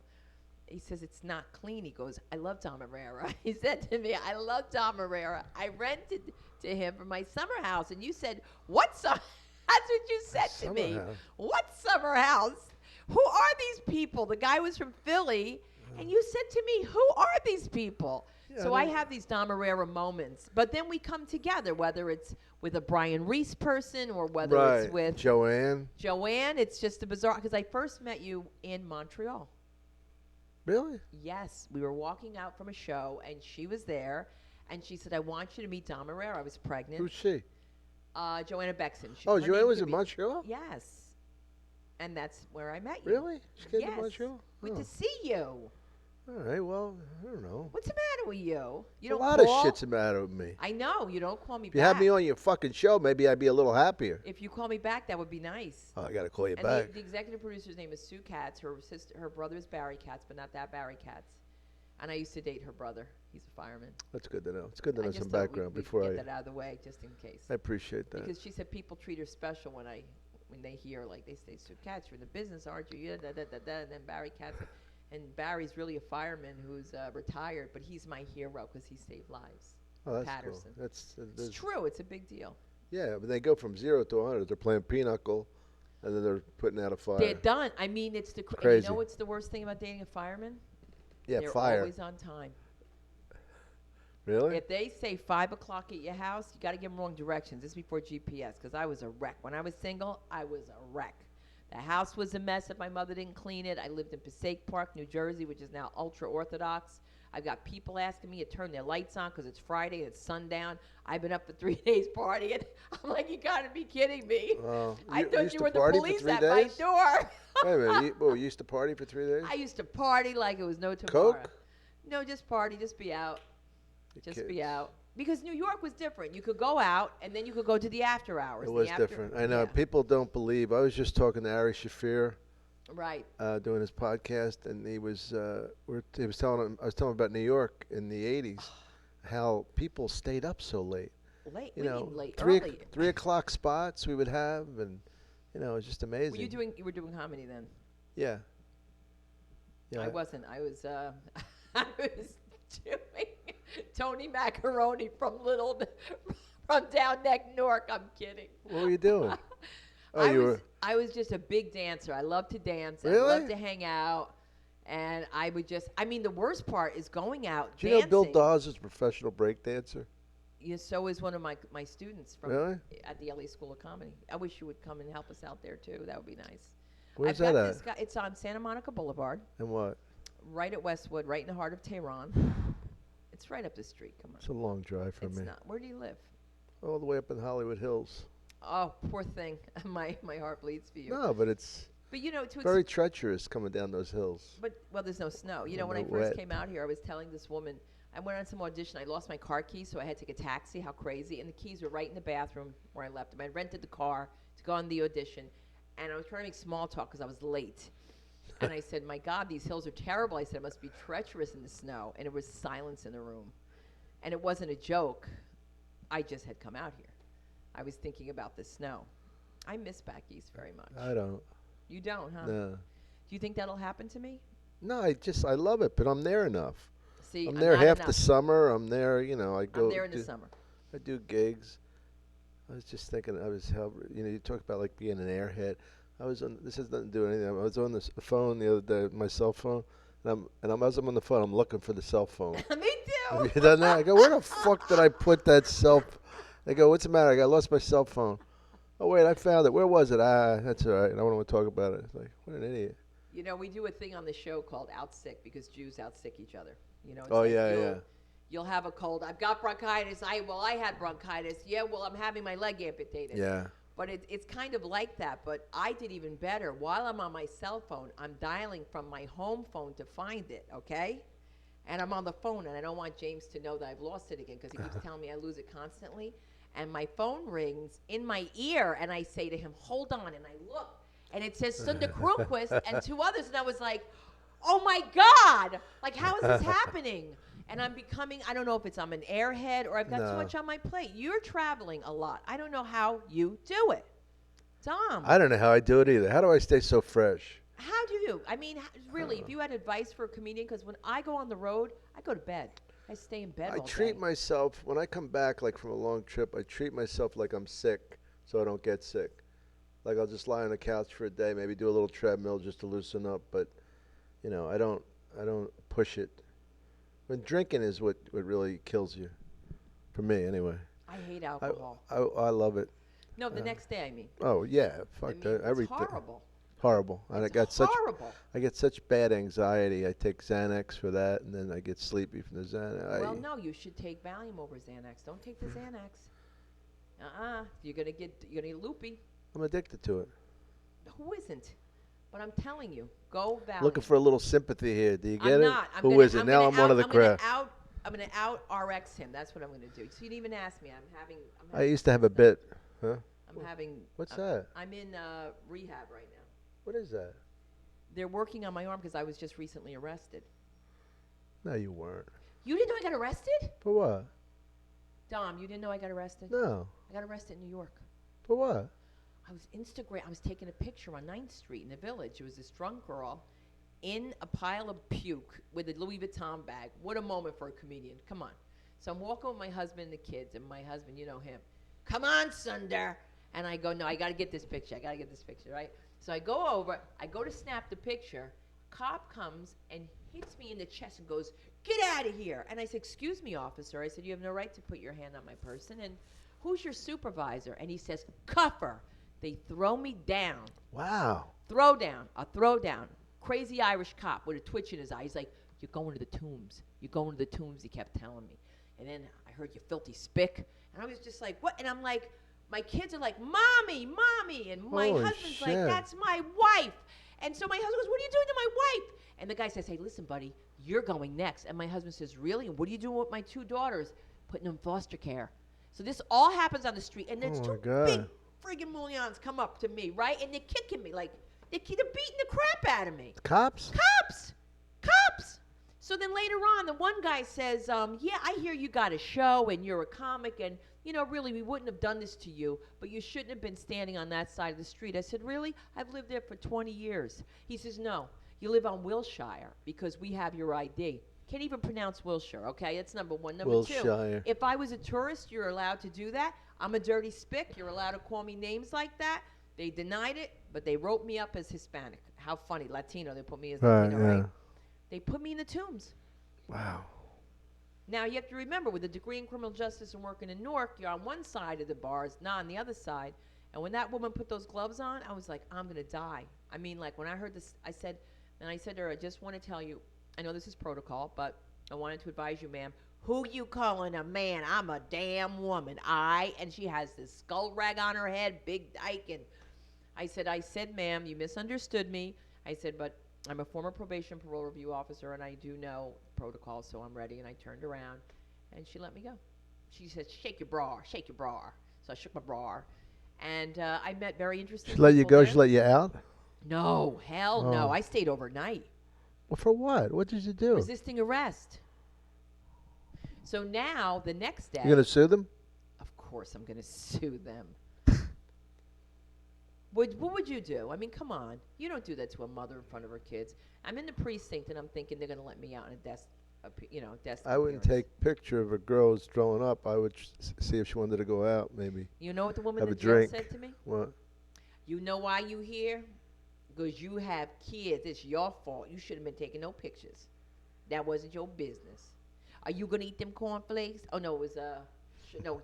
He says, "It's not clean." He goes, "I love Dom Irrera." He said to me, "I love Dom Irrera. I rented to him for my summer house." And you said, "What summer?" That's what you said to me. Summer house. "What summer house? Who are these people?" The guy was from Philly, and you said to me, "Who are these people?" Yeah, So I I don't- have these Dom Irrera moments. But then we come together, whether it's with a Brian Reese person or whether it's with Joanne. Joanne. It's just a bizarre, because I first met you in Montreal. Really? Yes, we were walking out from a show, and she was there, and she said, "I want you to meet Dom Irrera." I was pregnant. Who's she? Joanna Bexon. Oh, her Joanne name was could in be- Montreal. Yes, and that's where I met you. Really? She came Yes. to Montreal. Good Oh. to see you. All right. Well, I don't know. What's the matter with you? You A don't lot call? of shit's the matter with me. I know you don't call me If you back. had me on your fucking show, maybe I'd be a little happier. If you call me back, that would be nice. Oh, I gotta call you And back. the executive producer's name is Sue Katz. Her brother is Barry Katz, but not that Barry Katz. And I used to date her brother. He's a fireman. That's good to know. It's good to I know just some thought background we'd before get I. that out of the way, just in case. I appreciate that. Because she said people treat her special when they hear, like, they say, "Sue Katz, you're in the business, aren't you?" Yeah, and then Barry Katz. And Barry's really a fireman who's retired, but he's my hero because he saved lives. Oh, that's Patterson. cool. That's It's true. It's a big deal. yeah. But they go from 0 to 100. They're playing pinochle, and then they're putting out a fire. They're done. I mean, it's the and crazy. you know what's the worst thing about dating a fireman? Yeah, They're fire. always on time. Really? If they say 5 o'clock at your house, you got to give them wrong directions. This is before GPS, because I was a wreck. When I was single, I was a wreck. The house was a mess if my mother didn't clean it. I lived in Passaic Park, New Jersey, which is now ultra-Orthodox. I've got people asking me to turn their lights on because it's Friday and it's sundown. I've been up for 3 days partying. I'm like, you got to be kidding me. I you thought used you to were the party for police 3 at my days? door. Wait a minute. You used to party for 3 days? I used to party like it was no tomorrow. Coke? No, just party, just be out. You Just be kids. out. Because New York was different. You could go out, and then you could go to the after hours. It The was after- different. I know. Yeah, People don't believe. I was just talking to Ari Shafir right. doing his podcast, and he was he was telling him. I was telling him about New York in the '80s, how people stayed up so late. Late. You We know, mean late. 3 Early. 3 o'clock spots we would have, and it was just amazing. You were doing comedy then? Yeah. Yeah. I wasn't. I was I was doing Tony Macaroni from down neck Newark. I'm kidding. What were you doing? Oh, I was just a big dancer. I love to dance. I Really? love to hang out. And I would just, I mean, the worst part is going out Do you know dancing. Bill Dawes is a professional break dancer? Yeah, so is one of my students from Really? at the LA School of Comedy. I wish you would come and help us out there too. That would be nice. Where's I've that got at? this guy. It's on Santa Monica Boulevard, And what? right at Westwood, right in the heart of Tehran. It's right up the street. Come on. It's a long drive for It's me. not. Where do you live? All the way up in Hollywood Hills. Oh, poor thing. my heart bleeds for you. No, but it's But you know, to very treacherous coming down those hills. but well, there's no snow. You know, And when I they're first wet. came out here, I was telling this woman. I went on some audition. I lost my car keys, so I had to take a taxi. How crazy! And the keys were right in the bathroom where I left them. I rented the car to go on the audition, and I was trying to make small talk because I was late. And I said, "My God, these hills are terrible." I said, "It must be treacherous in the snow." And it was silence in the room, and it wasn't a joke. I just had come out here. I was thinking about the snow. I miss back east very much. I don't. You don't, huh? No. Do you think that'll happen to me? No, I love it, but I'm there enough. See, I'm there not half enough. the summer. I'm there, I go. I'm there in the summer. I do gigs. I was just thinking, you talk about like being an airhead. This has nothing to do with anything. I was on the phone the other day, my cell phone, and as I'm on the phone, I'm looking for the cell phone. Me too. Have you done that? I go, where the fuck did I put that They go, what's the matter? I lost my cell phone. Oh, wait, I found it. Where was it? That's all right. I don't want to talk about it. It's like, what an idiot. You know, we do a thing on the show called Out Sick because Jews out sick each other. It's Oh, like yeah. You'll have a cold. I've got bronchitis. I had bronchitis. Yeah, well, I'm having my leg amputated. Yeah. But it's kind of like that. But I did even better. While I'm on my cell phone, I'm dialing from my home phone to find it, okay? And I'm on the phone, and I don't want James to know that I've lost it again because he keeps telling me I lose it constantly. And my phone rings in my ear, and I say to him, hold on, and I look. And it says Sunda Kronquist and two others. And I was like, oh, my God. Like, how is this happening? And I'm becoming, I don't know if I'm an airhead or I've got too much on my plate. You're traveling a lot. I don't know how you do it. Tom. I don't know how I do it either. How do I stay so fresh? How do you? I mean, really, if you had advice for a comedian, because when I go on the road, I go to bed. I stay in bed all day. I treat myself, when I come back like from a long trip, I treat myself like I'm sick so I don't get sick. Like I'll just lie on the couch for a day, maybe do a little treadmill just to loosen up, but I don't push it. When drinking is what really kills you, for me anyway. I hate alcohol. I love it. No, the next day, I mean. Oh yeah, fuck I mean, that. it's Everything. horrible. Horrible. And It's horrible. I get such bad anxiety. I take Xanax for that, and then I get sleepy from the Xanax. Well, no, you should take Valium over Xanax. Don't take the Xanax. You're gonna get loopy. I'm addicted to it. Who isn't? But I'm telling you, go Valium. Looking for a little sympathy here. Do you get I'm it? not. Who is it? Now I'm one of the crowd. I'm gonna out RX him. That's what I'm gonna do. So you didn't even ask me. I used to have a bit. Huh? I'm having. What's that? I'm in rehab right now. What is that? They're working on my arm because I was just recently arrested. No, you weren't. You didn't know I got arrested? For what? Dom, you didn't know I got arrested? No. I got arrested in New York. For what? I was taking a picture on 9th Street in the Village. There was this drunk girl in a pile of puke with a Louis Vuitton bag. What a moment for a comedian. Come on. So I'm walking with my husband and the kids, and my husband, you know him. Come on, Sunda. And I go, no, I got to get this picture. Right? So I go over. I go to snap the picture. Cop comes and hits me in the chest and goes, get out of here. And I said, excuse me, officer. I said, you have no right to put your hand on my person. And who's your supervisor? And he says, cuff her. They throw me down. Wow. A throw down. Crazy Irish cop with a twitch in his eye. He's like, you're going to the tombs. You're going to the tombs, he kept telling me. And then I heard you filthy spick. And I was just like, what? And I'm like, my kids are like, mommy. And my Holy husband's shit. like, that's my wife. And so my husband goes, what are you doing to my wife? And the guy says, hey, listen, buddy, you're going next. And my husband says, really? And what are you doing with my two daughters? Putting them in foster care. So this all happens on the street. And there's two big friggin' mullions come up to me, right? And they're kicking me. Like, they're beating the crap out of me. Cops? Cops! So then later on, the one guy says, yeah, I hear you got a show and you're a comic and, really, we wouldn't have done this to you, but you shouldn't have been standing on that side of the street. I said, really? I've lived there for 20 years. He says, no, you live on Wilshire because we have your ID. Can't even pronounce Wilshire, okay? That's number one. Number Wilshire. two, if I was a tourist, you're allowed to do that. I'm a dirty spick. You're allowed to call me names like that. They denied it, but they wrote me up as Hispanic. How funny. Latino. They put me as Latino, right? They put me in the tombs. Wow. Now, you have to remember, with a degree in criminal justice and working in Newark, you're on one side of the bars, not on the other side. And when that woman put those gloves on, I was like, I'm going to die. I mean, like, when I heard this, I said to her, I just want to tell you, I know this is protocol, but I wanted to advise you, ma'am. Who you calling a man? I'm a damn woman. And she has this skull rag on her head, big dyke, and I said, ma'am, you misunderstood me. I said, but I'm a former probation parole review officer, and I do know protocol, so I'm ready. And I turned around, and she let me go. She said, shake your bra, shake your bra. So I shook my bra, and I met very interesting She let you people go? there. She let you out? No, hell no. Oh. I stayed overnight. Well, for what? What did you do? Resisting arrest. So now, the next day, You going to sue them? of course I'm going to sue them. What would you do? I mean, come on. You don't do that to a mother in front of her kids. I'm in the precinct, and I'm thinking they're going to let me out in a desk, desk I wouldn't appearance. take picture of a girl who's throwing up. I would see if she wanted to go out, maybe. You know what the woman Have in a the jail drink. said to me? What? You know why you here? Because you have kids. It's your fault. You shouldn't have been taking no pictures. That wasn't your business. Are you going to eat them cornflakes? Oh, no, it was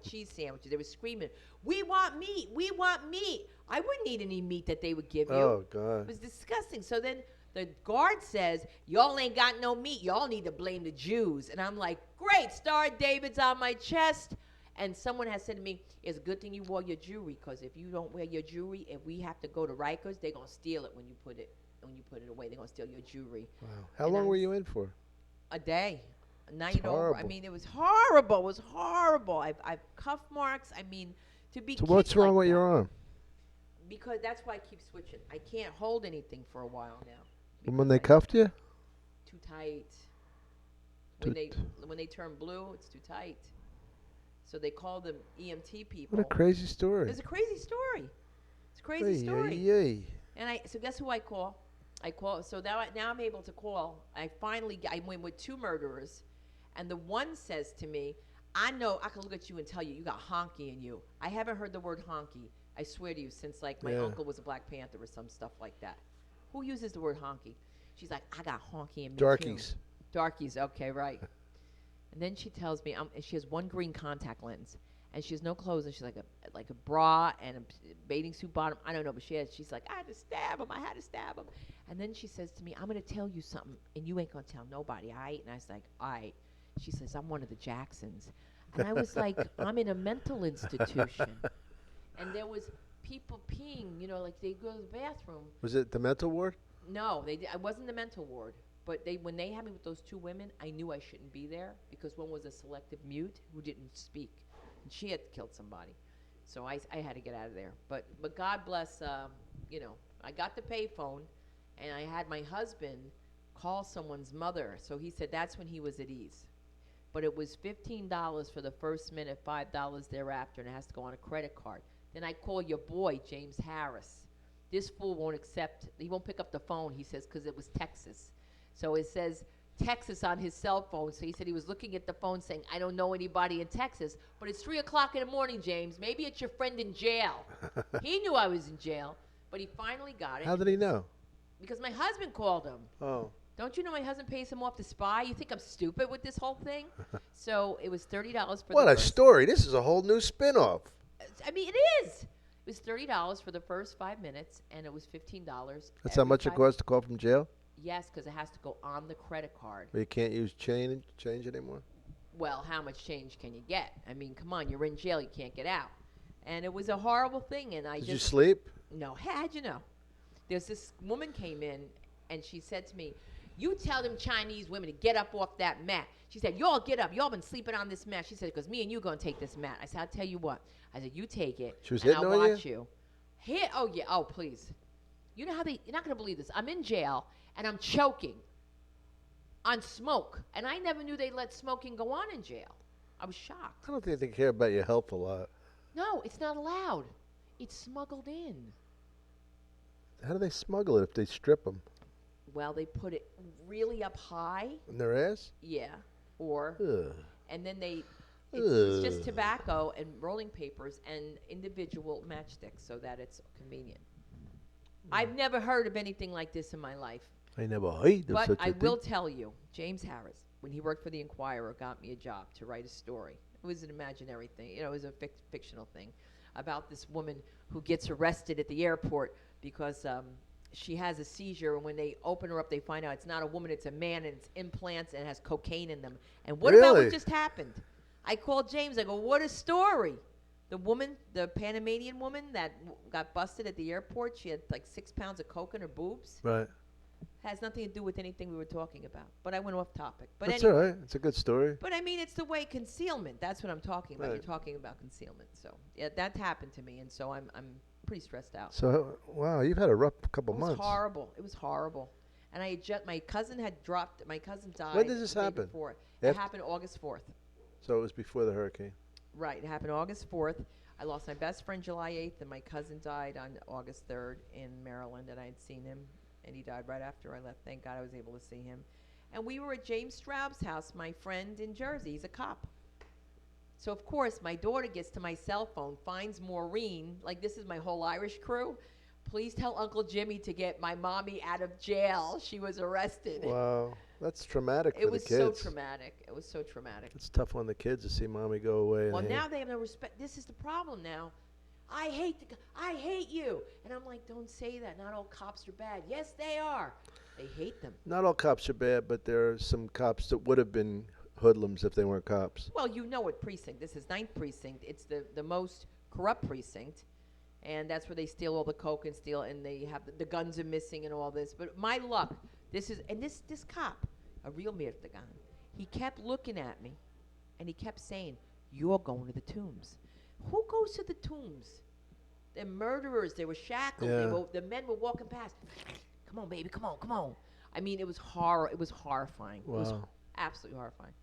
cheese sandwiches. They were screaming, we want meat. We want meat. I wouldn't eat any meat that they would give you. Oh, It God. was disgusting. So then the guard says, y'all ain't got no meat. Y'all need to blame the Jews. And I'm like, great, Star of David's on my chest. And someone has said to me, it's a good thing you wore your jewelry, because if you don't wear your jewelry, if we have to go to Rikers, they're going to steal it when you put it away. They're going to steal your jewelry. Wow. How And long I were s- you in for? A day. A night It's over. I horrible. mean, it was horrible. It was horrible. I've cuff marks. I mean, to be So kicked what's wrong like with that. your arm? Because that's why I keep switching. I can't hold anything for a while now. And when because they cuffed you? too tight. Too When they turn blue, it's too tight. So they call them EMT people. What a crazy story. It's a crazy story. It's a crazy Ay, story. ay, ay. And so guess who I call? So now I'm able to call. I went with 2 murderers, and the one says to me, I know I can look at you and tell you got honky in you. I haven't heard the word honky, I swear to you, since like my Yeah. uncle was a Black Panther or some stuff like that. Who uses the word honky? She's like, I got honky in me Darkies. too. Darkies, okay, right. And then she tells me, she has one green contact lens, and she has no clothes, and she's like a bra and a bathing suit bottom. I don't know, but she's like, I had to stab him. And then she says to me, I'm going to tell you something, and you ain't going to tell nobody, all right? And I was like, all right. She says, I'm one of the Jacksons. And I was like, I'm in a mental institution. And there was people peeing, like they go to the bathroom. Was it the mental ward? No, I wasn't the mental ward. But when they had me with those 2 women, I knew I shouldn't be there, because one was a selective mute who didn't speak, and she had killed somebody. So I had to get out of there. But God bless, I got the payphone, and I had my husband call someone's mother. So he said that's when he was at ease. But it was $15 for the first minute, $5 thereafter, and it has to go on a credit card. Then I call your boy, James Harris. This fool he won't pick up the phone, he says, because it was Texas. So it says Texas on his cell phone. So he said he was looking at the phone saying, I don't know anybody in Texas, but it's 3 o'clock in the morning, James. Maybe it's your friend in jail. He knew I was in jail, but he finally got it. How did he know? Because my husband called him. Oh. Don't you know my husband pays him off to spy? You think I'm stupid with this whole thing? So it was $30 for What the a first. story. This is a whole new spin-off. I mean, it is. It was $30 for the first 5 minutes, and it was $15. That's how much it costs to call from jail? Yes, because it has to go on the credit card. But you can't use change anymore? Well, how much change can you get? I mean, come on, you're in jail, you can't get out. And it was a horrible thing, and Did you sleep? No, how'd you know? There's this woman came in, and she said to me, you tell them Chinese women to get up off that mat. She said, y'all get up. Y'all been sleeping on this mat. She said, because me and you going to take this mat. I said, I'll tell you what. I said, you take it, She was and hitting I'll on watch you. Hit? Oh, yeah. Oh, please. You know how you're not going to believe this. I'm in jail, and I'm choking on smoke. And I never knew they let smoking go on in jail. I was shocked. I don't think they care about your health a lot. No, it's not allowed. It's smuggled in. How do they smuggle it if they strip them? Well, they put it really up high. In their ass? Yeah. Or, Ugh. and then it's just Ugh. tobacco and rolling papers and individual matchsticks so that it's convenient. I've never heard of anything like this in my life. I never heard of But such a I thing. will tell you, James Harris, when he worked for the Inquirer, got me a job to write a story. It was an imaginary thing. It was a fictional thing about this woman who gets arrested at the airport because she has a seizure, and when they open her up, they find out it's not a woman, it's a man, and it's implants, and it has cocaine in them. And what about Really? what just happened? I called James. I go, what a story. The woman, the Panamanian woman that got busted at the airport, she had like 6 pounds of coke in her boobs. Right. Has nothing to do with anything we were talking about. But I went off topic. But That's anyway. all right. It's a good story. But I mean, it's the way concealment. That's what I'm talking about. Right. You're talking about concealment. So yeah, that happened to me, and so I'm pretty stressed out. So, wow, you've had a rough couple It was months. horrible. It was horrible. And I had just, my cousin had dropped. My cousin died. When did this the day happen? Before. It Af- happened August 4th. So it was before the hurricane. Right. It happened August 4th. I lost my best friend July 8th, and my cousin died on August 3rd in Maryland, and I had seen him, and he died right after I left. Thank God I was able to see him. And we were at James Straub's house, my friend in Jersey. He's a cop. So, of course, my daughter gets to my cell phone, finds Maureen, like this is my whole Irish crew. Please tell Uncle Jimmy to get my mommy out of jail. She was arrested. Wow. That's traumatic for It the was kids. so traumatic. It was so traumatic. It's tough on the kids to see mommy go away. Well, and now they have no respect. This is the problem now. I hate you. And I'm like, don't say that. Not all cops are bad. Yes, they are. They hate them. Not all cops are bad, but there are some cops that would have been hoodlums if they weren't cops. Well, you know what precinct. This is 9th precinct. It's the most corrupt precinct. And that's where they steal all the coke and steal, and they have the guns are missing and all this. But my luck, this cop, a real Mirtagan, he kept looking at me, and he kept saying, "You're going to the tombs." Who goes to the tombs? They're murderers. They were shackled. Yeah. The men were walking past. Come on, baby. Come on, come on. I mean, it was horror. It was horrifying. It was Wow. absolutely horrifying.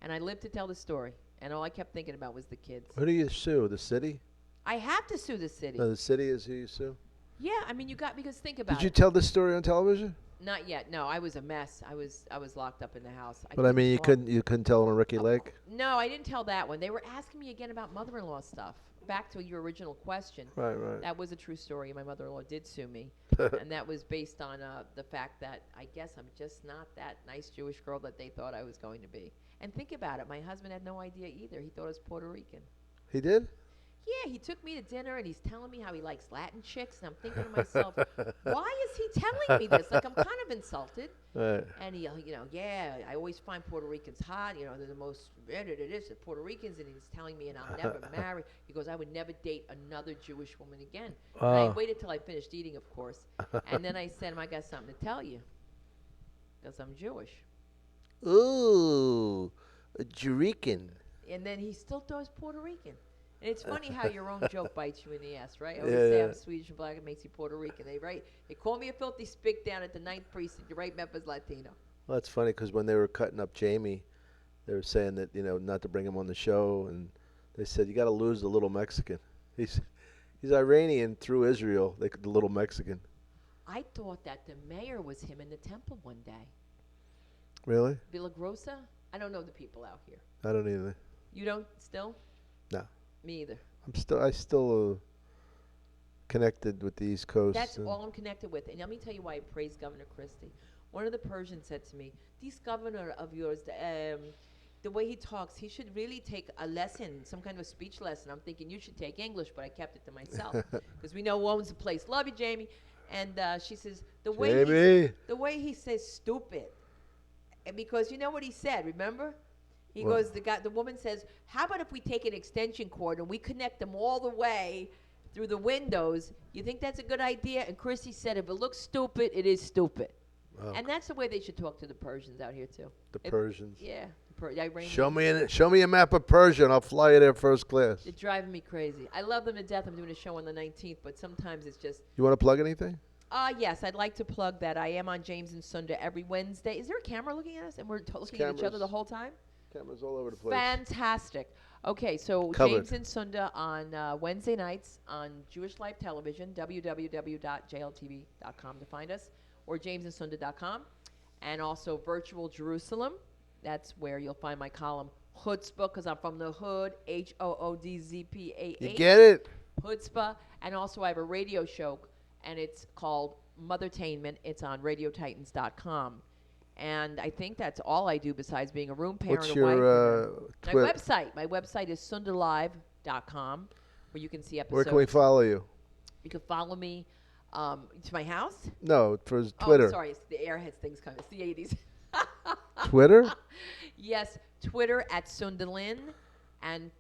And I lived to tell the story, and all I kept thinking about was the kids. Who do you sue? The city? I have to sue the city. No, the city is who you sue? Yeah, I mean, because think about Did you it. tell this story on television? Not yet. No, I was a mess. I was locked up in the house. But I mean, you couldn't couldn't tell on Ricky Oh. Lake? No, I didn't tell that one. They were asking me again about mother-in-law stuff. Back to your original question. Right, right. That was a true story. My mother-in-law did sue me, and that was based on the fact that I guess I'm just not that nice Jewish girl that they thought I was going to be. And think about it. My husband had no idea either. He thought I was Puerto Rican. He did? Yeah, he took me to dinner, and he's telling me how he likes Latin chicks, and I'm thinking to myself, why is he telling me this? Like, I'm kind of insulted. Right. And he, yeah, I always find Puerto Ricans hot. You know, they're the most the Puerto Ricans, and he's telling me, and I'll never marry. He goes, I would never date another Jewish woman again. And I Wow. waited till I finished eating, of course, and then I said, I got something to tell you, because I'm Jewish. Ooh, a Jurican. And then he still thought I was Puerto Rican. And it's funny how your own joke bites you in the ass, right? I always Yeah, say yeah. I'm Swedish and black, it makes you Puerto Rican. They call me a filthy spick down at the 9th precinct. You're right, Memphis Latino. Well, that's funny because when they were cutting up Jamie, they were saying that, not to bring him on the show. And they said, you got to lose the little Mexican. He's Iranian through Israel, the little Mexican. I thought that the mayor was him in the temple one day. Really? Villagrosa? I don't know the people out here. I don't either. You don't still? No. Me either. I still connected with the East Coast. That's and- all I'm connected with. And let me tell you why I praise Governor Christie. One of the Persians said to me, this governor of yours, the way he talks, he should really take a lesson, some kind of a speech lesson. I'm thinking you should take English, but I kept it to myself because we know who owns the place. Love you, Jamie. And she says, the way he says stupid, and because you know what he said, remember? He What? goes, the woman says, how about if we take an extension cord and we connect them all the way through the windows? You think that's a good idea? And Chrissy said, if it looks stupid, it is stupid. Oh, And that's the way they should talk to the Persians out here, too. the Persians. Yeah. The Iranians. Show me a map of Persia, and I'll fly you there first class. They're driving me crazy. I love them to death. I'm doing a show on the 19th, but sometimes it's just, You want to plug anything? yes, I'd like to plug that I am on James and Sunda every Wednesday. Is there a camera looking at us? And we're looking at each other cameras. the whole time? Cameras all over the place. Fantastic. Okay, so Covered. James and Sunda on Wednesday nights on Jewish Life Television, www.jltv.com to find us, or jamesandsunda.com. And also Virtual Jerusalem. That's where you'll find my column, Chutzpah, because I'm from the hood, HOODZPAH. You get it? Chutzpah. And also I have a radio show, and it's called Mothertainment. It's on radiotitans.com. And I think that's all I do besides being a room parent. What's a your wife, my website. My website is sundalive.com, where you can see episodes. Where can we follow you? You can follow me To my house? No, for his Twitter. Oh, sorry. It's the airheads things coming. It's the 80s. Twitter? Yes, Twitter at Sundalin, and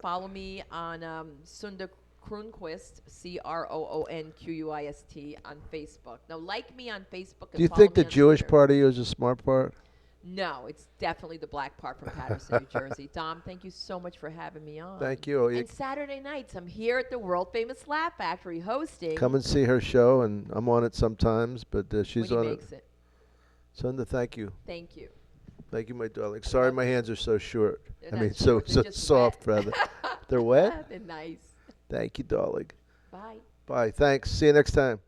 follow me on Sunda Kronquist, Croonquist on Facebook. Now, like me on Facebook. And Do you follow think me the on Jewish Twitter. part of you is a smart part? No, it's definitely the black part from Patterson, New Jersey. Dom, thank you so much for having me on. Thank you. And Saturday nights, I'm here at the world famous Laugh Factory hosting. Come and see her show, and I'm on it sometimes, but she's when on he it. makes it. Sunda, thank you. Thank you. Thank you, my darling. Sorry my hands are so short. They're I not mean, short, so they're just soft, wet. rather. They're wet? They're nice. Thank you, darling. Bye. Bye. Thanks. See you next time.